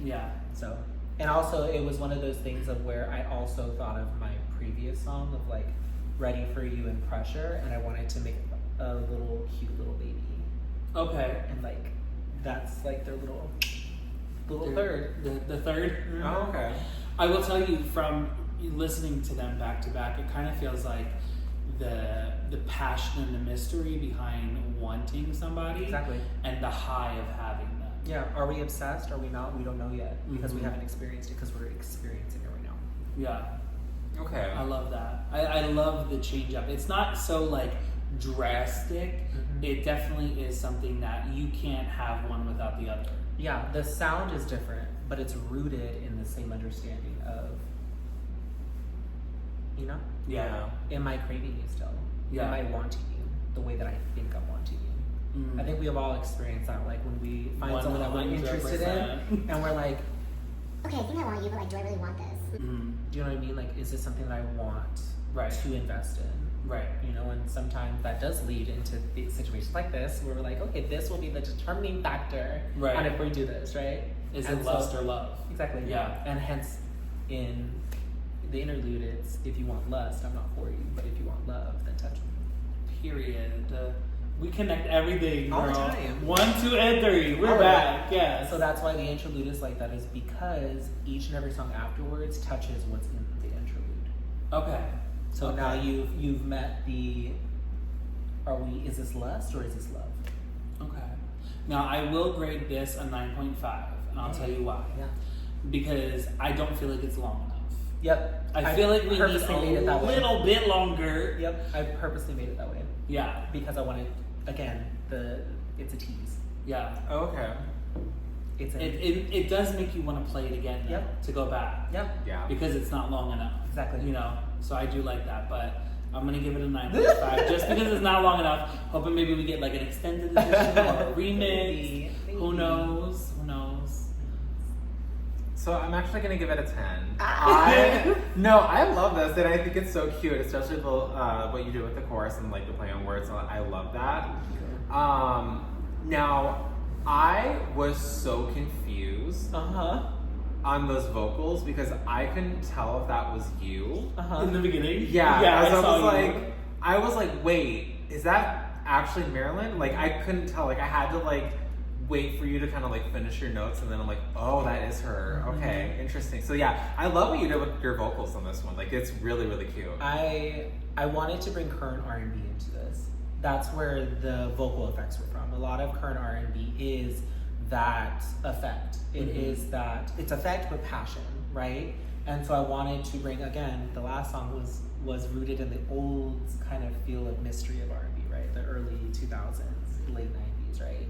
So, and also it was one of those things of where I also thought of my previous song of like Ready for You and Pressure, and I wanted to make a little cute little baby. Okay. And like that's like their little third. The third. Mm-hmm. Oh, okay. I will tell you from listening to them back to back, it kind of feels like the passion and the mystery behind wanting somebody, and the high of having them. Yeah. Are we obsessed? Are we not? We don't know yet because we haven't experienced it because we're experiencing it right now. Yeah. Okay. I love that. I love the change up. It's not so like drastic. Mm-hmm. It definitely is something that you can't have one without the other. Yeah, the sound is different, but it's rooted in the same understanding of, you know? Yeah. Am I craving you still? Yeah. Am I wanting you the way that I think I'm wanting you? Mm. I think we have all experienced that, like when we find someone that we're interested in, and we're like, okay, I think I want you, but like, do I really want this? Mm-hmm. Do you know what I mean? Like, is this something that I want to invest in? Right. You know, and sometimes that does lead into situations like this where we're like, okay, this will be the determining factor on if we do this, right? Is it lust or love? Exactly. Yeah. And hence, in the interlude, it's if you want lust, I'm not for you, but if you want love, then touch me. Period. We connect everything, all the time. 1, 2, and 3. We're back. Yeah. So that's why the interlude is like that, is because each and every song afterwards touches what's in the interlude. Okay. So now you've met the. Is this lust or is this love? Okay. Now I will grade this a 9.5, and I'll tell you why. Yeah. Because I don't feel like it's long enough. Yep. I feel like we need a little bit longer. Yep. I purposely made it that way. Yeah. Because I wanted, again, it's a tease. Yeah. Oh, okay. It does make you want to play it again. Yep. To go back. Yep. Yeah. Because it's not long enough. Exactly. You know. So I do like that, but I'm gonna give it a 9.5 just because it's not long enough. Hoping maybe we get like an extended edition or a remix. Maybe. Who knows? Who knows? So I'm actually gonna give it a 10. I love this, and I think it's so cute, especially the what you do with the chorus and like the play on words. I love that. Now I was so confused. On those vocals because I couldn't tell if that was you in the beginning. Yeah, I was like, wait, is that actually Marilyn? Like I couldn't tell. Like I had to like wait for you to kind of like finish your notes, and then I'm like, oh, that is her. Okay, interesting. So yeah, I love what you did with your vocals on this one. Like it's really, really cute. I wanted to bring current R&B into this. That's where the vocal effects were from. A lot of current R&B is that effect. It is that, it's effect with passion, right? And so I wanted to bring, again, the last song was rooted in the old kind of feel of mystery of R&B, right? The early 2000s, late 90s, right?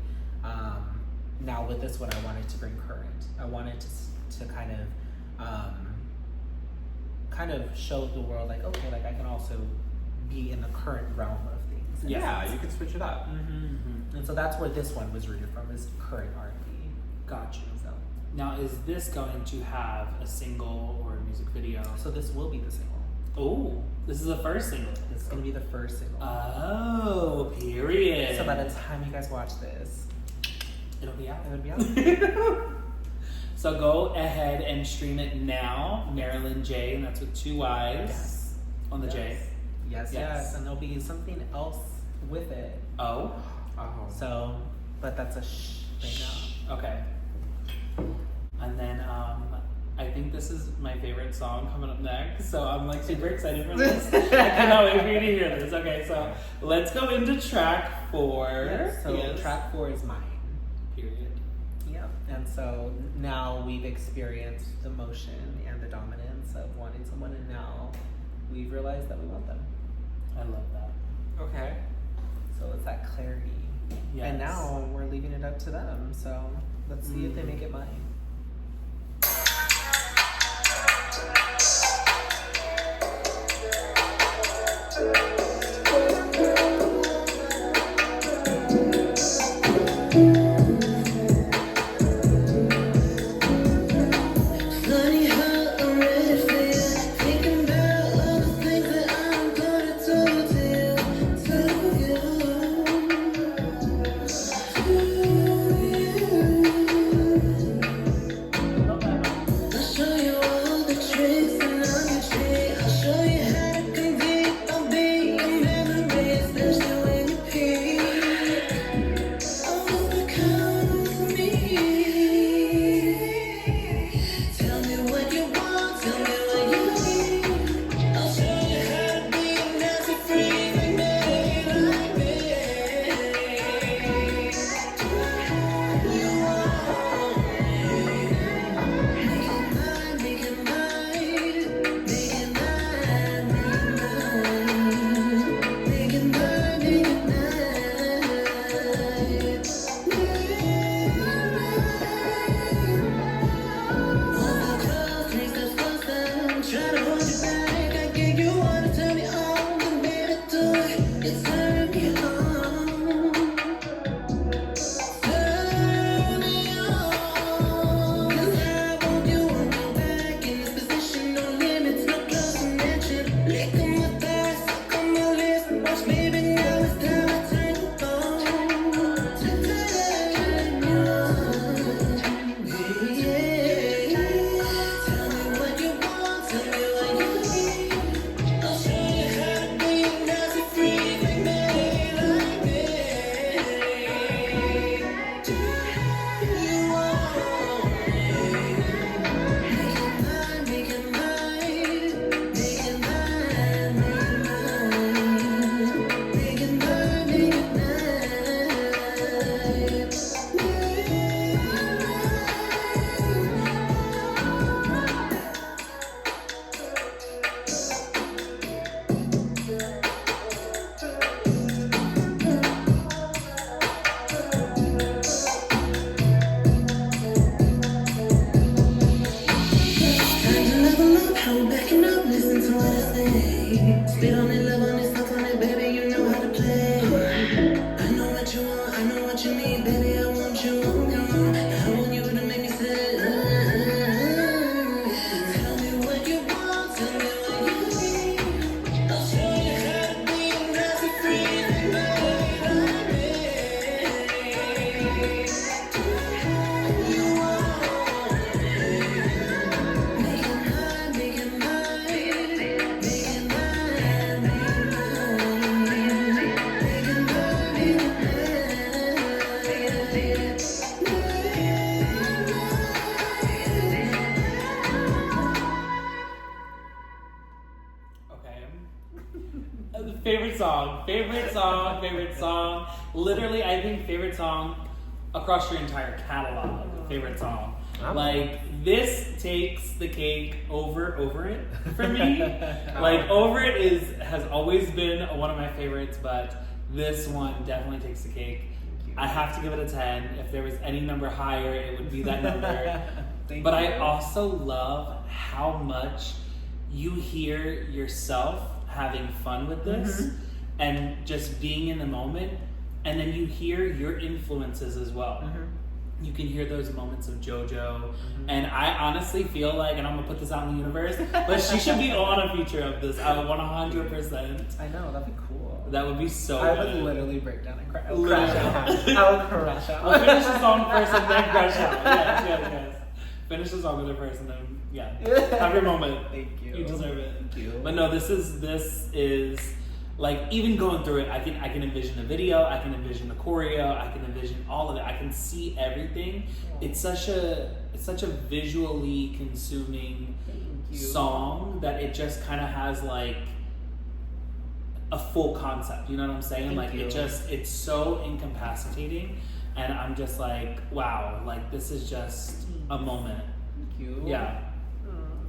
Now with this one, I wanted to bring current. I wanted to kind of show the world like, okay, like I can also be in the current realm of things. Yeah, you can switch it up. And so that's where this one was rooted from, is current R&B. Gotcha. So now, is this going to have a single or a music video? So this will be the single. Oh, this is the first single. This is going to be the first single. Oh, period. So by the time you guys watch this, it'll be out. It'll be out. So go ahead and stream it now. Marilyn Jayy, and that's with 2 Y's on the J. Yes. And there'll be something else with it. Oh. So, but that's a shh right now. Okay. And then I think this is my favorite song coming up next. So I'm like super excited for this. I cannot wait for you to hear this. Okay, so let's go into track 4. Track 4 is mine. Period. Yeah. And so now we've experienced the motion and the dominance of wanting someone, and now we've realized that we want them. I love that. Okay. clarity. Yes. And now we're leaving it up to them. So let's see if they make it mine. Funny how I'm ready for you. Thinking about all the things that I'm gonna do to you. I'll show you all the tricks and all the tricks. I'll show you how to convict. I'll be your memory, especially when you peek. Always become with me. Tell me what you want, tell me what you need. I'll show you how to be a nasty freak like me, like me. You want me. Make it mine, make it mine, make it mine, make it mine, make it mine. Try to hold you back. I get you wanna turn me on, but baby, do it. You turn me on. Turn me on. 'Cause I want you on my back in this position, no limits, no close connection. Lick on my thighs, suck on my lips. Watch, baby, now it's time I turn you on. Turn you on. Yeah. Tell me what you want, tell me what you need. I'll show you how to be a nasty freak like me, like me. You want me. Make it mine, make it mine, make it mine, make it mine, make it Time to level up, how we backing up, listen to what I say. Spit on it, love on it, stuff on it, baby, you know how to play. I know what you want, I know what you need, baby, I want you on me. I want you to make me say, tell me what you want, tell me what you need. I'll show you how to be a nasty freak like me. You want me. Make it mine, make it mine, make it mine, make it mine, make it Okay. Favorite song. Literally, I think favorite song across your entire catalog. Favorite song. Like, this takes the cake over it for me. Like, Over It has always been one of my favorites, but this one definitely takes the cake. I have to give it a 10. If there was any number higher, it would be that number. But I also love how much you hear yourself having fun with this and just being in the moment, and then you hear your influences as well. You can hear those moments of JoJo, and I honestly feel like, and I'm gonna put this out in the universe, but she should be on a feature of this. I 100%. I know, that'd be cool. That would be so I good. would literally break down and crash out. I would crash out. We'll finish the song first and then crash out. Yes. Finish the song with it first and then, have your moment. Thank you. You deserve it. Thank you. But no, this is like, even going through it, I can envision the video, I can envision the choreo, I can envision all of it. I can see everything. It's such a visually consuming song that it just kind of has like a full concept. You know what I'm saying? It's so incapacitating, and I'm just like, wow, like this is just a moment. Thank you. Yeah.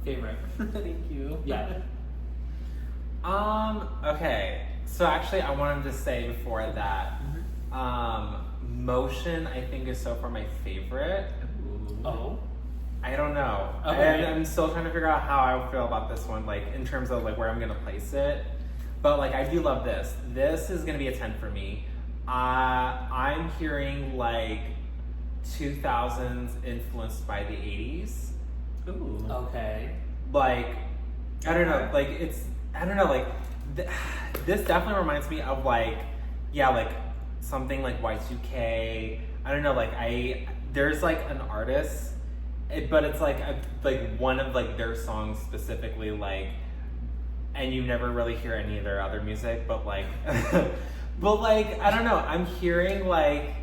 Favorite. Thank you. Yeah. Okay. So actually, I wanted to say before that, Motion, I think, is so far my favorite. Oh. I don't know. Okay. I'm still trying to figure out how I feel about this one, like in terms of like where I'm gonna place it. But like I do love this. This is gonna be a 10 for me. I'm hearing like 2000s influenced by the 80s. Ooh. Okay. Like I don't know. Like I don't know. Like this definitely reminds me of like like something like Y2K. I don't know. Like there's like an artist. But it's like one of like their songs specifically, like, and you never really hear any of their other music, but like, but like I don't know, I'm hearing like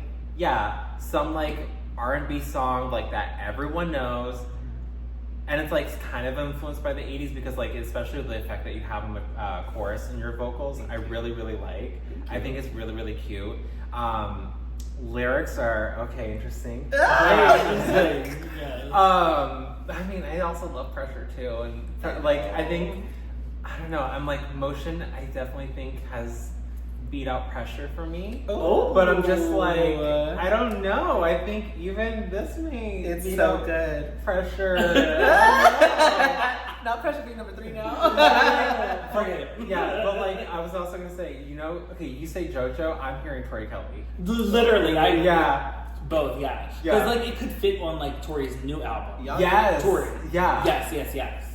some like R&B song like that everyone knows, and it's like kind of influenced by the 80s because like especially the effect that you have on the chorus in your vocals, I really like. I think it's really cute. Lyrics are okay, interesting. Yes. I mean, I also love Pressure too, and like I think I don't know. I'm like Motion. I definitely think has beat out Pressure for me. Oh, but I'm just like I don't know. I think even this may it's beat so out good. Pressure. Not Pressure being number 3 now. Forget it. Yeah, but like I was also gonna say, okay, you say JoJo, I'm hearing Tori Kelly. Literally, both, Yeah. Because like it could fit on like Tori's new album. Yes. Tori. Yeah.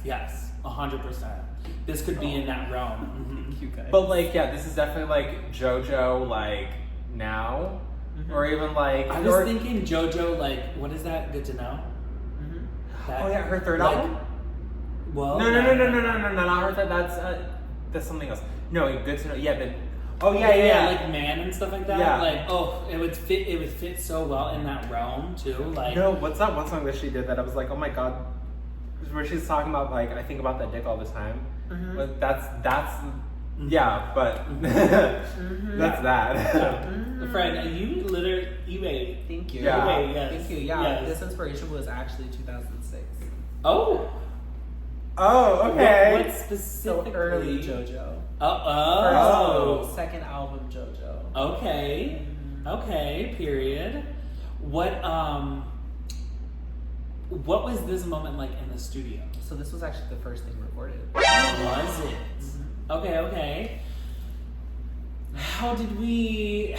Yes. 100%. This could be in that realm. You guys. But like, this is definitely like JoJo, like now, or even like. I was thinking JoJo, like, what is that? Good to know. That, her third like, album. Well, No, not her third. That's something else. No, Good to Know. Yeah, like Man and stuff like that. Yeah. Like, it would fit so well in that realm too. Like, no, what's that one song that she did that I was like, oh my god, where she's talking about like I think about that dick all the time. But that's yeah, but that's that. Yeah. Friend, you made. Thank you. Yeah. You made, yes. Thank you. Yeah, Yes. this inspiration was actually 2006. Oh, okay. What specifically? So early JoJo. Oh. Second album JoJo. Okay. Okay. Period. What was this moment like in the studio? So this was actually the first thing recorded. Was it? Okay. How did we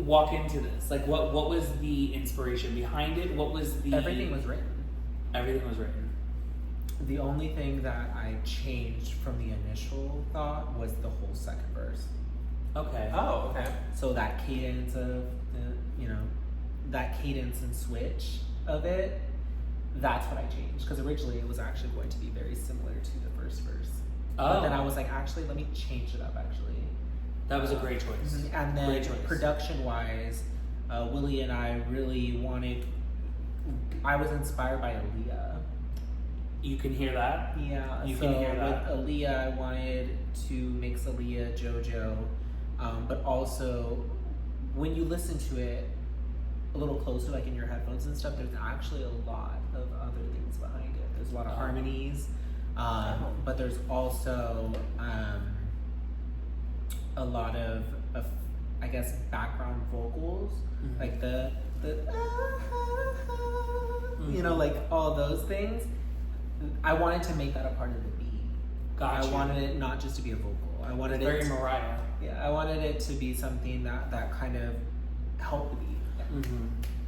walk into this? Like what was the inspiration behind it? What was the Everything was written. Everything was written. The only thing that I changed from the initial thought was the whole second verse. Okay. Oh, okay. So that cadence of that cadence and switch of it, that's what I changed. Because originally it was actually going to be very similar to the first verse. But then I was like, actually, let me change it up, actually. That was a great choice. And then production-wise, Willie and I really I was inspired by Aaliyah. You can hear that? Yeah, You so can hear that. with Aaliyah, I wanted to mix Aaliyah, JoJo, but also when you listen to it a little closer, like in your headphones and stuff, there's actually a lot of other things behind it. There's a lot of harmonies, but there's also a lot of I guess background vocals, like the like all those things. I wanted to make that a part of the beat. Gotcha. I wanted it not just to be a vocal. I wanted Very it Mariah. Yeah, I wanted it to be something that kind of helped the beat.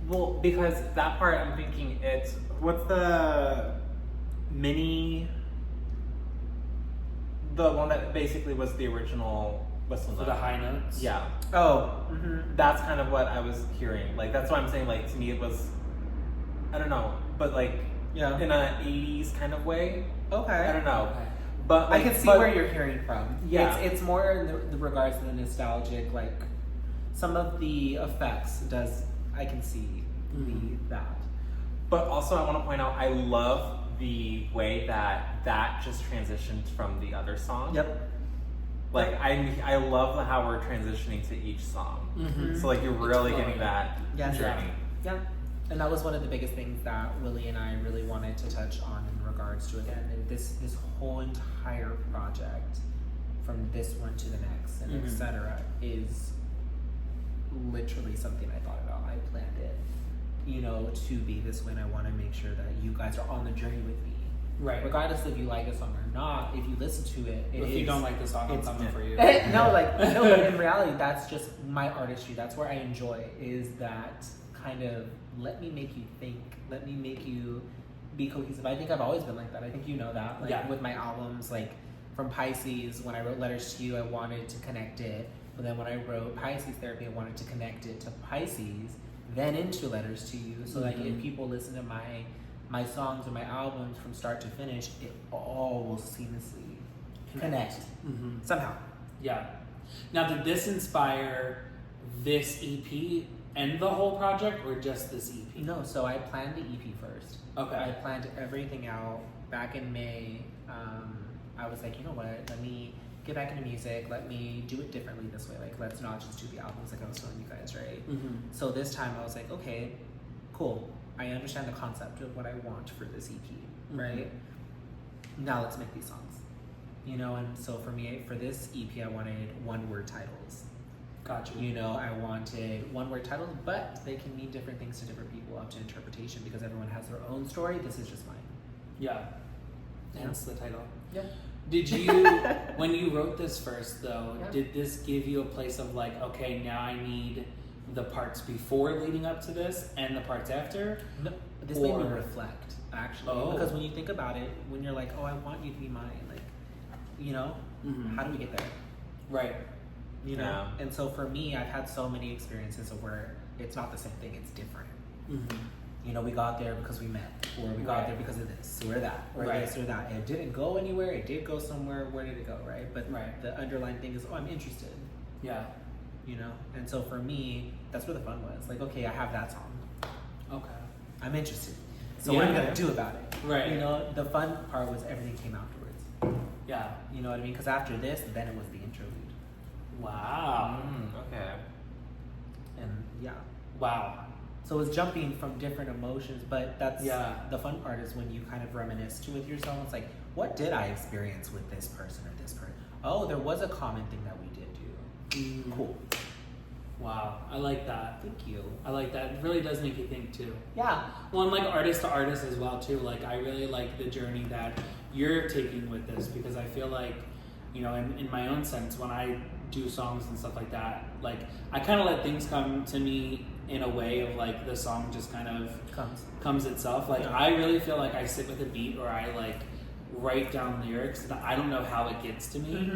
Well, because that part I'm thinking it's what's the one that basically was the original whistle For note. the high notes? Yeah. Oh, That's kind of what I was hearing. Like that's why I'm saying like to me it was I don't know, but like in a 80s kind of way. Okay. I don't know. Okay. But I can see where you're hearing from. Yeah. It's more in the regards to the nostalgic, like some of the effects I can see that. But also I want to point out I love the way that just transitioned from the other song. Yep. Like I love how we're transitioning to each song. So like you're really getting that journey. Yeah. And that was one of the biggest things that Willie and I really wanted to touch on in regards to again this whole entire project from this one to the next and etc. is literally something I thought about. I planned it, you know, to be this way. And I want to make sure that you guys are on the journey with me. Right. Regardless if you like a song or not, if you listen to it, if you don't like the song, I'm coming for you. No, but in reality, that's just my artistry. That's where I enjoy, is that kind of let me make you think, let me make you be cohesive. I think I've always been like that. I think you know that. Like with my albums, like from Pisces, when I wrote Letters to You, I wanted to connect it. But then when I wrote Pisces Therapy, I wanted to connect it to Pisces, then into Letters to You. So like if people listen to my songs or my albums from start to finish, it all will seamlessly connect somehow. Yeah. Now, did this inspire this EP and the whole project, or just this EP? No, so I planned the EP first. Okay. I planned everything out back in May. I was like, you know what, let me get back into music, let me do it differently this way. Like, let's not just do the albums like I was telling you guys, right? So this time I was like, okay, cool. I understand the concept of what I want for this EP, right? Now let's make these songs. You know, and so for me, for this EP, I wanted one-word titles. Gotcha. You know, I wanted one-word titles, but they can mean different things to different people, up to interpretation, because everyone has their own story. This is just mine. Yeah. Hence the title. Yeah. Did you, when you wrote this first though, did this give you a place of like, okay, now I need the parts before leading up to this and the parts after? No, this made me reflect, actually. Because when you think about it, when you're like, oh, I want you to be mine, like, you know, how do we get there? Right. You know? And so for me, I've had so many experiences of where it's not the same thing, it's different. You know, we got there because we met, or we got there because of this, or that, or this, or that. It didn't go anywhere, it did go somewhere, where did it go, right? But the underlying thing is, oh, I'm interested. Yeah. You know? And so for me, that's where the fun was. Like, okay, I have that song. Okay. I'm interested. So what are we going to do about it? Right. You know, the fun part was everything came afterwards. Yeah. You know what I mean? Because after this, then it was the interlude. Wow. Okay. And yeah. Wow. So it's jumping from different emotions, but that's the fun part, is when you kind of reminisce with yourself. It's like, what did I experience with this person or this person? Oh, there was a common thing that we did do. Cool. Wow. I like that. Thank you. I like that. It really does make you think too. Yeah. Well, and like artist to artist as well too. Like, I really like the journey that you're taking with this, because I feel like, you know, in my own sense, when I do songs and stuff like that, like, I kind of let things come to me in a way of like the song just kind of comes itself. Like, I really feel like I sit with a beat, or I like write down lyrics that I don't know how it gets to me.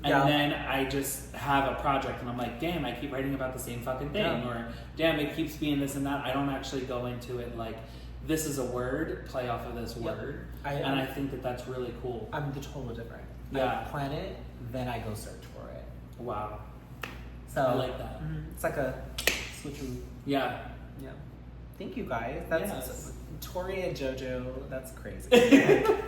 And then I just have a project and I'm like, damn, I keep writing about the same fucking thing. Or damn, it keeps being this and that. I don't actually go into it like, this is a word, play off of this word. And I think that that's really cool. I'm the total different. Yeah. I plan it, then I go search for it. Wow. So I like that. It's like a switcheroo. Yeah. Yeah. Thank you guys. That's Tori and JoJo. That's crazy.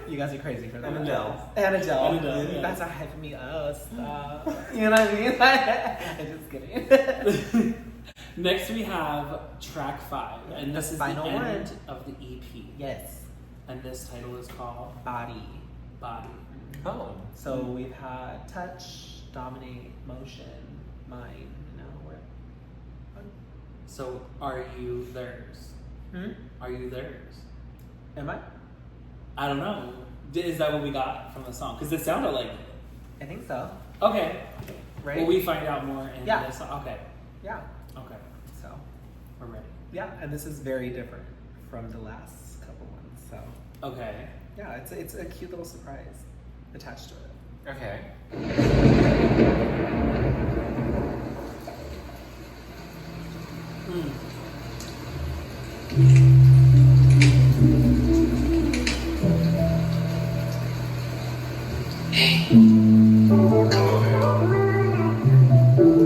You guys are crazy for that. And Adele. Yeah. That's a hype me up. Stop. You know what I mean? I'm just kidding. Next we have track 5, and this is the final end one of the EP. Yes. And this title is called Body. Oh. So we've had touch, dominate, motion, mind. Now we're fun. So are you theirs? Are you theirs? Am I? I don't know. Is that what we got from the song? Because it sounded like it. I think so. Okay. Right? Will we find out more in this song? Okay. Yeah. Okay. So. We're ready. Yeah, and this is very different from the last couple ones. So. Okay. Yeah, it's a cute little surprise attached to it. Okay. Hey, come over.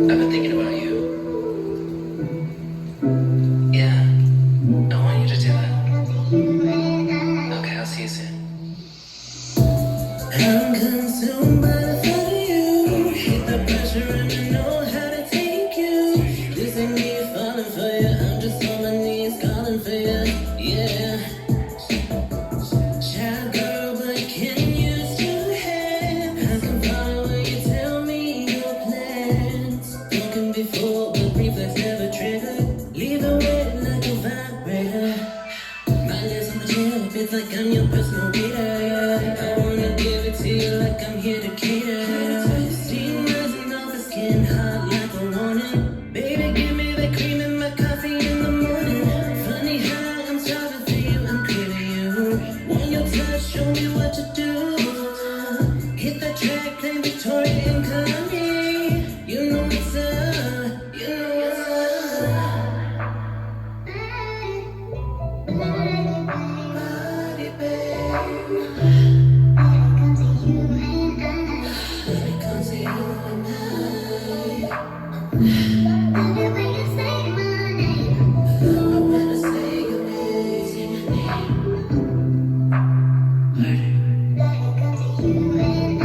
I've been thinking about you. Yeah, I want you to do it. Okay, I'll see you soon. I'm consumed by the thought of you. Hit the pressure a personal waiter. I wanna give it to you like I'm here to cater. Steam rising off the skin, hot like a warning. Baby, give me the cream in my coffee in the morning. Funny how I'm starving for you, I'm craving you. Want your touch, show me what to do. Hit that track, play Victoria and Kanye. You know what's up, you know what's up. Body, babe. Come to you and I. Come to you and I. Love it when you say my name. Love it when I say your name. Say my name. Come to you and I.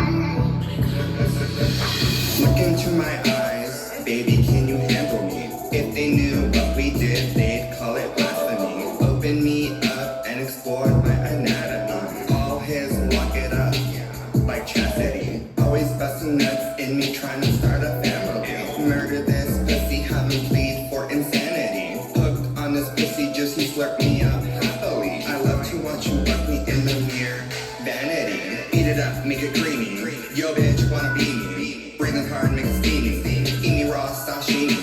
Look into my eyes, baby, can you handle me? If they knew what we did, they'd call it blasphemy. Open me up and explore my anatomy. All his lock it up, like chastity. Always busting nuts in me, trying to start a family. Murder this pussy, have him plead for insanity. Hooked on this pussy, just he flirt me up happily. I love to watch you fuck me in the mirror. Vanity, eat it up, make it creamy. Yo, bitch, wanna be me? Breathing hard, make it steamy. Eat me raw, sashimi.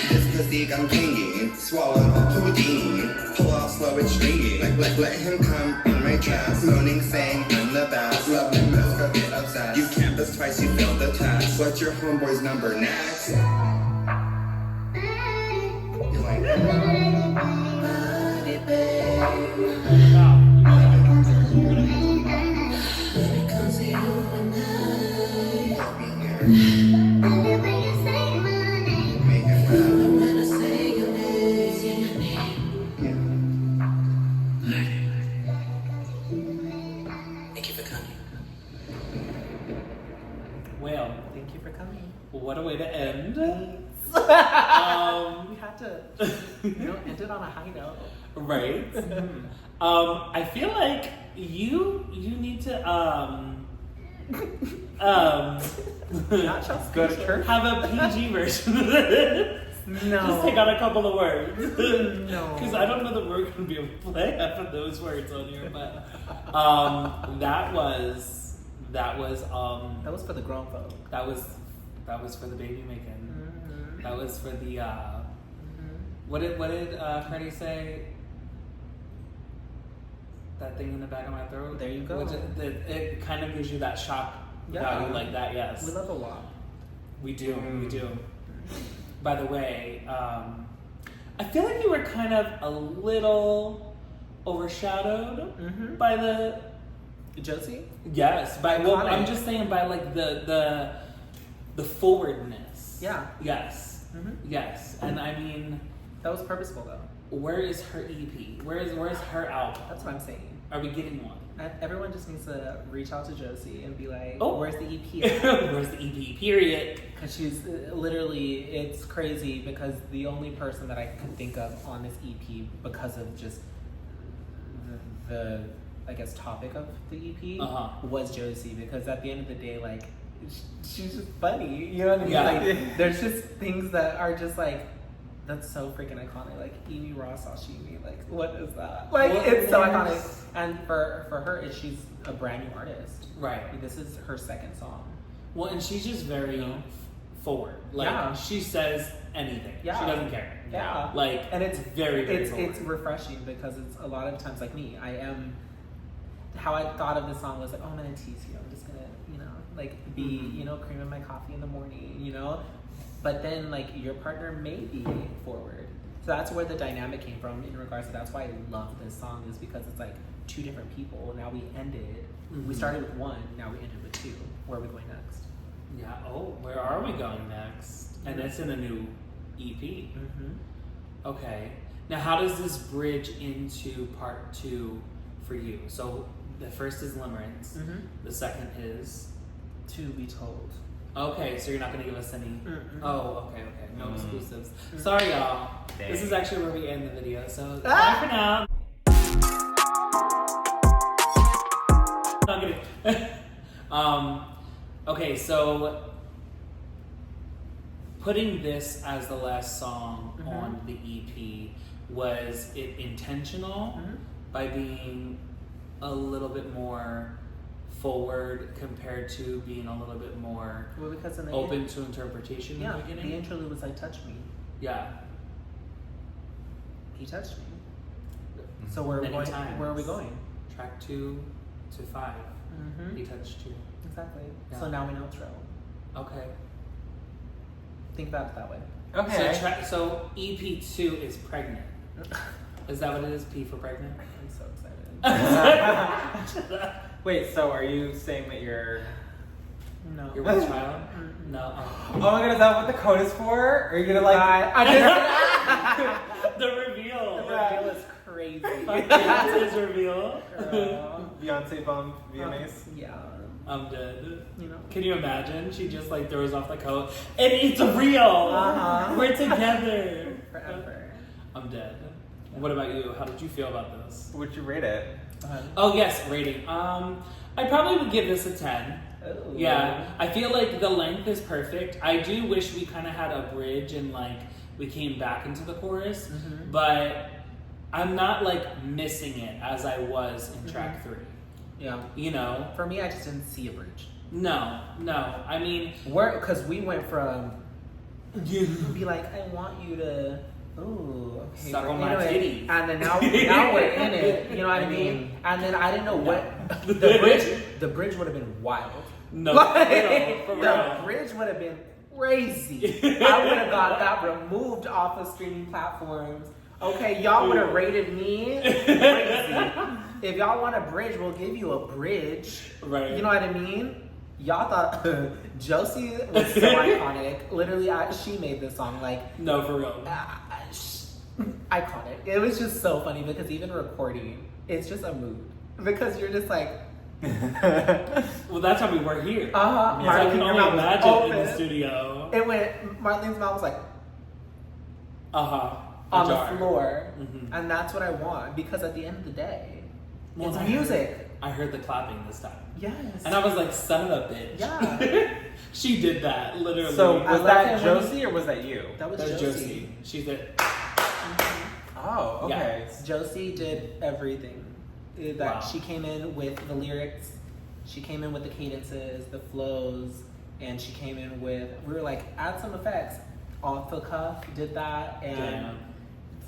This pussy got clingy. Swallow it all, Houdini. Pull off slow and stringy. Like let him come on my chest. Moaning, saying I'm the best. Love him, let's go get obsessed. You campus twice, you failed the test. What's your homeboy's number next? You like that? Body, babe. Come to you and I. Come to you and I. Help me here. Love it when you say my name. Make it well. When I say your name. Say my name. Thank you for coming. Well, Thank you for coming. what a way to end. We had to, end it on a high note. Right. I feel like you need to Not just Go to church? have a PG version of this. No. Just take out a couple of words. No. Because I don't know that we're gonna be able to play half of those words on here, but that was That was for the grown folk. that was for the baby making. Mm-hmm. That was for the what did Freddie say? That thing in the back of my throat. There you go. It kind of gives you that shock Yeah. value like that. Yes, We love a WAP. we do. We do. By the way, I feel like you were kind of a little overshadowed by the Josie? yes. By well, Iconic. I'm just saying by like the forwardness. Yeah. Yes. Yes. And I mean, That was purposeful though. where is her EP? Where's her album? That's what I'm saying. Are we getting one? Everyone just needs to reach out to Josie and be like, Oh. where's the EP at? Where's the EP? Period. Because she's literally, it's crazy because the only person that I could think of on this EP because of just the I guess, topic of the EP was Josie. Because at the end of the day, like, she's just funny. You know what I mean? Yeah. Like, there's just things that are just like, that's so freaking iconic. Like, Emi raw sashimi. Like, what is that? Like, it's so iconic. And for her, she's a brand new artist. Right. Like, this is her second song. Well, and she's just very forward. Like, she says anything. Yeah. She doesn't care. Yeah. Like, and it's very, very forward. It's refreshing because it's a lot of times like me. I am, how I thought of this song was like, oh, I'm going to tease you. I'm just going to, you know, like be, you know, creaming my coffee in the morning, you know? But then, like, your partner may be forward. So that's where the dynamic came from in regards to, that's why I love this song, is because it's like two different people. Now we ended, we started with one, now we ended with two. Where are we going next? Yeah, oh, where are we going next? And it's in a new EP. Okay. Now, how does this bridge into part 2 for you? So the first is Limerance. The second is? To Be Told. Okay, so you're not going to give us any... Oh, okay. No exclusives. Sorry, y'all. Dang. This is actually where we end the video, so bye for now. No, I'm kidding. Okay, so putting this as the last song on the EP, was it intentional by being a little bit more forward compared to being a little bit more because in the open to interpretation in the beginning? The interlude was like, touch me. Yeah. He touched me. So where are we going? Track 2 to 5. Mm-hmm. He touched you. Exactly. Yeah. So now we know it's real. Okay. Think about it that way. Okay. So EP2 is pregnant. Is that what it is? P for pregnant? I'm so excited. Wait, so are you saying that you're... No. You're with child? No. Oh my god, is that what the code is for? Are you gonna like... The reveal. The reveal is crazy. Beyonce's reveal. Beyonce bump VMAs? Yeah. I'm dead. You know. Can you imagine? She just like throws off the coat and it's real. Uh-huh. We're together. Forever. I'm dead. What about you? How did you feel about this? Would you rate it? Oh yes, rating. I probably would give this a 10. Ooh. Yeah, I feel like the length is perfect. I do wish we kind of had a bridge and like we came back into the chorus, but I'm not like missing it as I was in track 3. Yeah. You know, for me, I just didn't see a bridge. No. I mean, because we went from be like, I want you to. Ooh, okay, suck on my titties. And then now we're in it. You know what I mean? And then I didn't know what the bridge would have been wild. No, for real. The bridge would have been crazy. I would have got that removed off of streaming platforms. Okay, y'all would have rated me crazy. If y'all want a bridge, we'll give you a bridge. Right. You know what I mean? Y'all thought Josie was so iconic. Literally, she made this song. Like, no, for real. Iconic. It was just so funny because even recording, it's just a mood. Because you're just like... Well, that's how we were here. Uh-huh. So I can only imagine in the studio. It went... Marlene's mouth was like... Uh-huh. On the floor. Mm-hmm. And that's what I want. Because at the end of the day, it's music. I heard the clapping this time. Yes. And I was like, son of a bitch. Yeah. She did that, literally. So was that Josie or was that you? That was Josie. She did. Oh, okay. Yeah. Josie did everything. She came in with the lyrics, she came in with the cadences, the flows, and she came in with, we were like, add some effects. Off the cuff, did that, and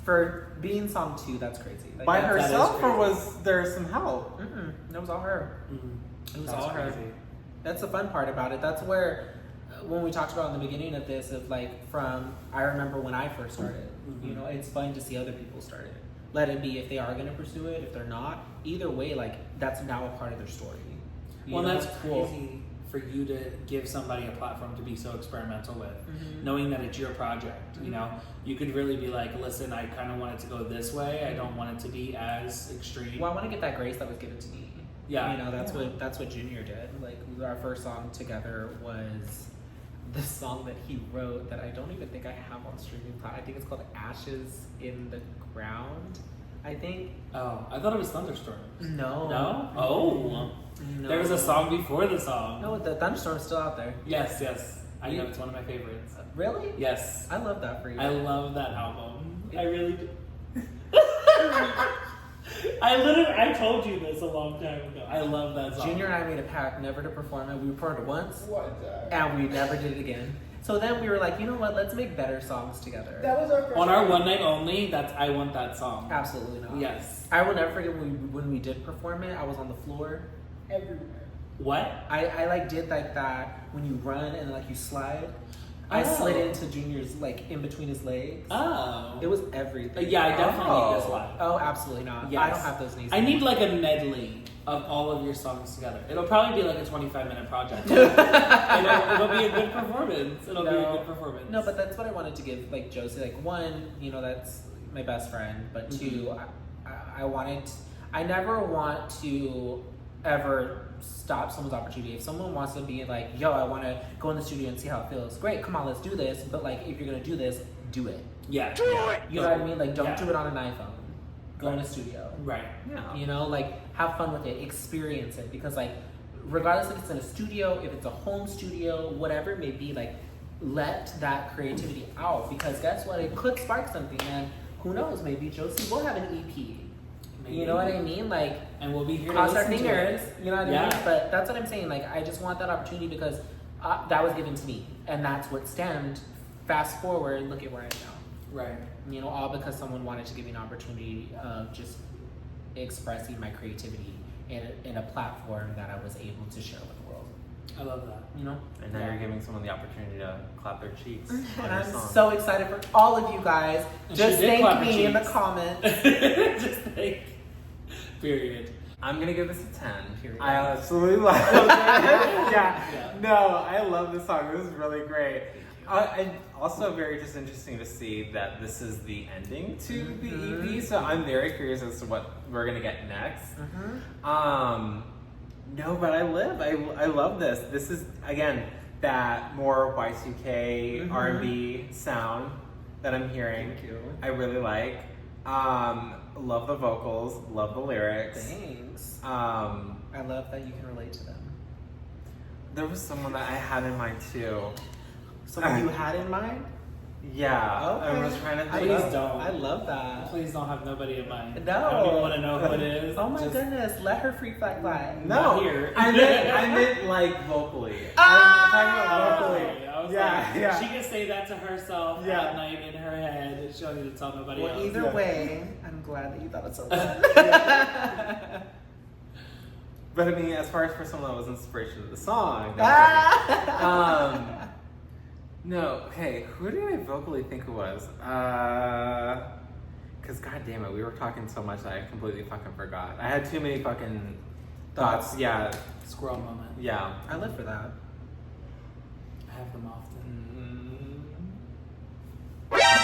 for being song 2, that's crazy. Like, by herself, or was there some help? That was all her. It was all her. Crazy. That's the fun part about it. That's where, when we talked about in the beginning of this, of like, I remember when I first started, you know, it's fun to see other people start it. Let it be if they are going to pursue it, if they're not. Either way, like, that's now a part of their story. Well, that's crazy for you to give somebody a platform to be so experimental with, knowing that it's your project. You know, you could really be like, listen, I kind of want it to go this way. I don't want it to be as extreme. Well, I want to get that grace that was given to me. Yeah. You know, that's what Junior did. Like, our first song together was this song that he wrote that I don't even think I have on streaming platform. I think it's called Ashes in the Ground, I think. Oh, I thought it was Thunderstorm. No. No? Oh. No. There was a song before the song. No, the Thunderstorm's still out there. Yes. I know, it's one of my favorites. Really? Yes. I love that for you. I love that album. I really do. I told you this a long time ago. I love that song. Junior and I made a pact never to perform it. We performed it once, and we never did it again. So then we were like, you know what? Let's make better songs together. That was our first on our one night only. I want that song. Absolutely not. Yes. I will never forget when we did perform it. I was on the floor everywhere. What? I like did like that when you run and like you slide. I slid into Junior's like in between his legs. Oh. It was everything. Yeah, I definitely need this live. Oh, absolutely not. Yes. I don't have those knees. I need like a medley of all of your songs together. It'll probably be like a 25-minute project. it'll be a good performance. It'll be a good performance. No, but that's what I wanted to give like Josie. Like, one, you know, that's my best friend. But two, I never want to ever stop someone's opportunity. If someone wants to be like, yo, I want to go in the studio and see how it feels, great, come on, let's do this. But like, if you're gonna do this, do it. Yeah. Do it. You know what I mean? Like, don't do it on an iPhone. Go in a studio. Right. Yeah. You know, like, have fun with it, experience it, because like, regardless if it's in a studio, if it's a home studio, whatever it may be, like, let that creativity out, because guess what? It could spark something, and who knows? Maybe Josie will have an EP. Maybe. You know what I mean? Like, and we'll be here to cross our listen to fingers. it. You know what I mean? But that's what I'm saying. Like, I just want that opportunity because that was given to me, and that's what stemmed. Fast forward, look at where I am now. Right. You know, all because someone wanted to give me an opportunity of just expressing my creativity in a platform that I was able to share with the world. I love that. You know? And now you're giving someone the opportunity to clap their cheeks. on And your I'm song. so excited for all of you guys. And Just she did clap thank her me in the cheeks. comments. Just thank. Period. I'm gonna give this a 10. Period. I absolutely love it. Yeah. No, I love this song. This is really great. And also very just interesting to see that this is the ending to the EP. So I'm very curious as to what we're gonna get next. No, but I love this. This is again that more Y2K R&B sound that I'm hearing. Thank you. I really like. Love the vocals. Love the lyrics. Thanks. I love that you can relate to them. There was someone that I had in mind too. Someone you had in mind? Yeah. Okay. I was trying to think. Please don't. I love that. Please don't have nobody in mind. No. I don't even want to know who it is. Oh my Just- goodness, let her free flag fly. No, Not here. I meant like vocally. Ah! I'm talking about vocally. Okay, I was Yeah, like, yeah. She can say that to herself Yeah. at night in her head. She don't need to tell nobody Well, else. either Yeah. way, I'm glad that you thought it so good. But I mean, as far as for someone that was inspiration of the song, no, hey, who did I vocally think it was? Cause god damn it, we were talking so much that I completely fucking forgot. I had too many fucking thoughts. Yeah, Squirrel moment. yeah. I live for that. I have them often.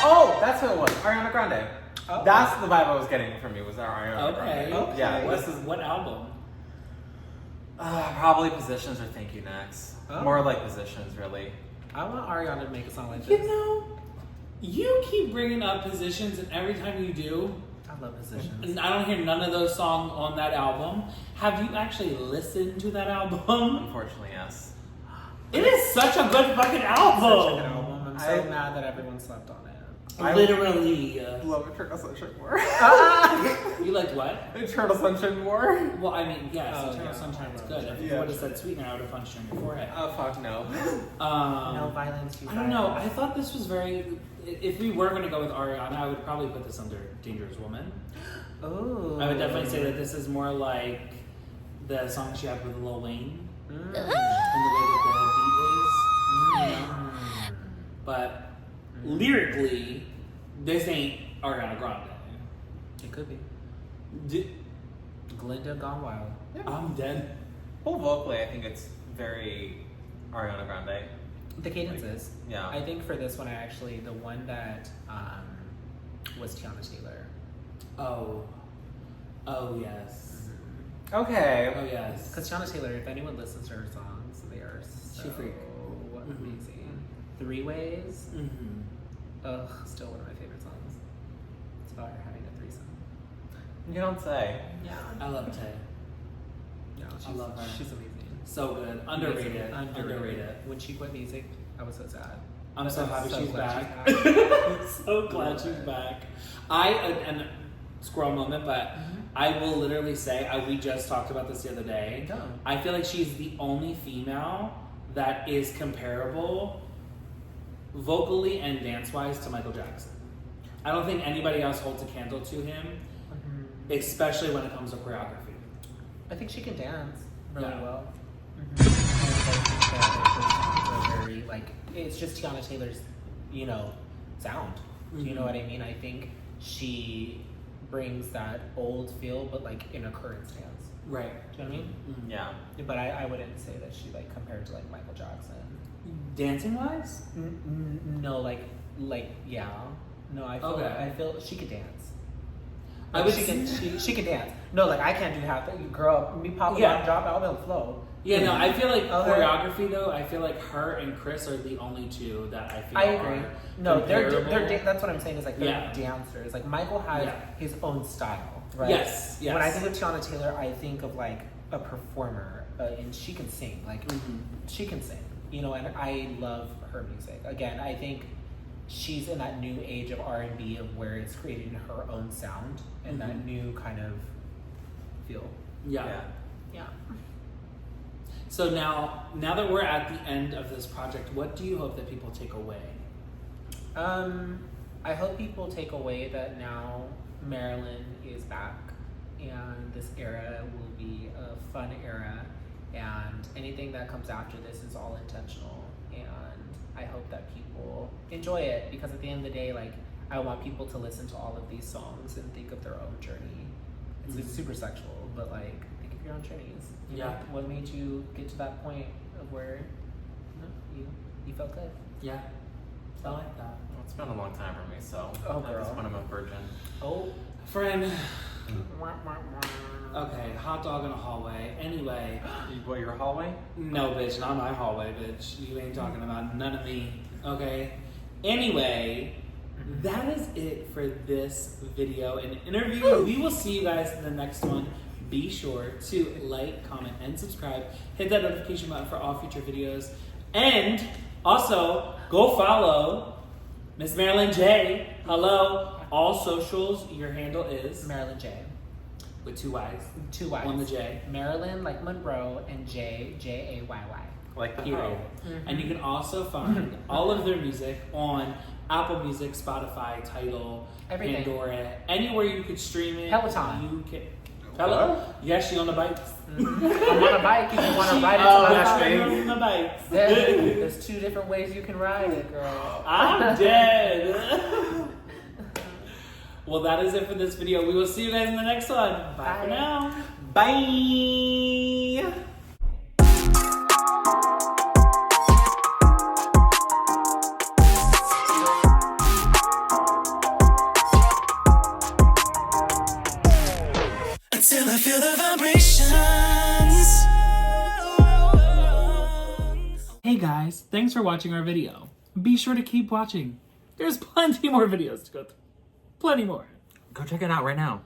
Oh, that's who it was. Ariana Grande. Oh. That's the vibe I was getting from you. Was Ariana Okay. Grande? Okay. Yeah. What, This is what album? probably Positions or Thank You Next. Oh. More like Positions, really. I want Ariana to make a song like You this. know, you keep bringing up Positions, and every time you do, I love positions. and I don't hear none of those songs on that album. Have you actually listened to that album? Unfortunately, yes. It is such a good fucking Such a album. good album. I'm so I- mad that everyone slept on it. Literally. Love Eternal Sunshine more. You liked what? Eternal Sunshine more. Well, I mean, yes, Oh, Eternal yeah. Sunshine was good. If you Yeah. would have said Sweetener, I would have punched you in your forehead. Oh fuck no. No violence. I don't know. I thought this was very. If we were going to go with Ariana, I would probably put this under Dangerous Woman. Oh. I would definitely say that this is more like the song she had with Lil Wayne and the way that the beat is. You know? But lyrically, this ain't Ariana Grande. It could be. D- Glinda gone wild. I'm dead. Well, vocally, I think it's very Ariana Grande. The cadences. Yeah. I think for this one, I actually the one that was Tiana Taylor. Oh. Oh, yes. Okay. Oh, yes. Because Tiana Taylor, if anyone listens to her songs, they are so She freak. amazing. Three Ways. Mm-hmm. Ugh, still one of my favorite songs. It's about her having a threesome. You don't say. Yeah. I love Tay. No, she's, I love her. She's amazing. So good. Underrated. Underrated. When she quit music, I was so sad. I'm so happy she's glad back. she's back. So glad she's back. And squirrel moment, but I will literally say, we just talked about this the other day. Go. I feel like she's the only female that is comparable vocally and dance-wise to Michael Jackson. I don't think anybody else holds a candle to him, especially when it comes to choreography. I think she can dance really Yeah. well. And I think that her songs are very like it's just Tiana Taylor's, sound. Do you know what I mean? I think she brings that old feel, but like in a current stance. Right. Do you know what I mean? Yeah. But I wouldn't say that she like compared to like Michael Jackson. Dancing-wise? No, like yeah. No, I feel Okay. I feel she could dance. I would she can dance. No, like I can't do half that. Girl, me pop Yeah. up, drop, I'll be on the flow. Yeah, no, I feel like Okay. choreography though. I feel like her and Chris are the only two that I feel. I agree. Are No, they're comparable. that's what I'm saying is like they're Yeah. dancers. Like Michael has Yeah. his own style, right? Yes, yes. When I think of Tiana Taylor, I think of like a performer, and she can sing. Like she can sing, and I love her music. Again, I think she's in that new age of R&B of where it's creating her own sound and that new kind of feel. Yeah. Yeah. So now that we're at the end of this project, what do you hope that people take away? I hope people take away that now Marilyn is back and this era will be a fun era and anything that comes after this is all intentional, and I hope that people enjoy it, because at the end of the day, like, I want people to listen to all of these songs and think of their own journey. It's super sexual, but like, think of your own journeys. You know, what made you get to that point of where you felt good? Yeah, I like that. Well, it's been a long time for me, so Oh, at this girl. point I'm a virgin. Oh, Friend. Okay, hot dog in a hallway. Anyway. What, your hallway? No, bitch, not my hallway, bitch. You ain't talking about none of me. Okay? Anyway, that is it for this video and interview. We will see you guys in the next one. Be sure to like, comment, and subscribe. Hit that notification button for all future videos. And also, go follow Miss Marilyn Jayy. Hello. All socials, your handle is Marilyn Jayy. with 2 Y's. 2 Y's. On the J. Marilyn like Monroe and Jay, Jayy. Like the Period. hoe. And you can also find all of their music on Apple Music, Spotify, Tidal, Everything. Pandora, anywhere you could stream it. Peloton. You can. Hello? Yeah, she on the bikes. I'm on a bike if you want to ride it to on the bikes. There's 2 different ways you can ride it, girl. I'm dead. Well, that is it for this video. We will see you guys in the next one. Bye for now. Bye! Until I feel the vibrations. Hey guys, thanks for watching our video. Be sure to keep watching. There's plenty more videos to go through. Plenty more. Go check it out right now.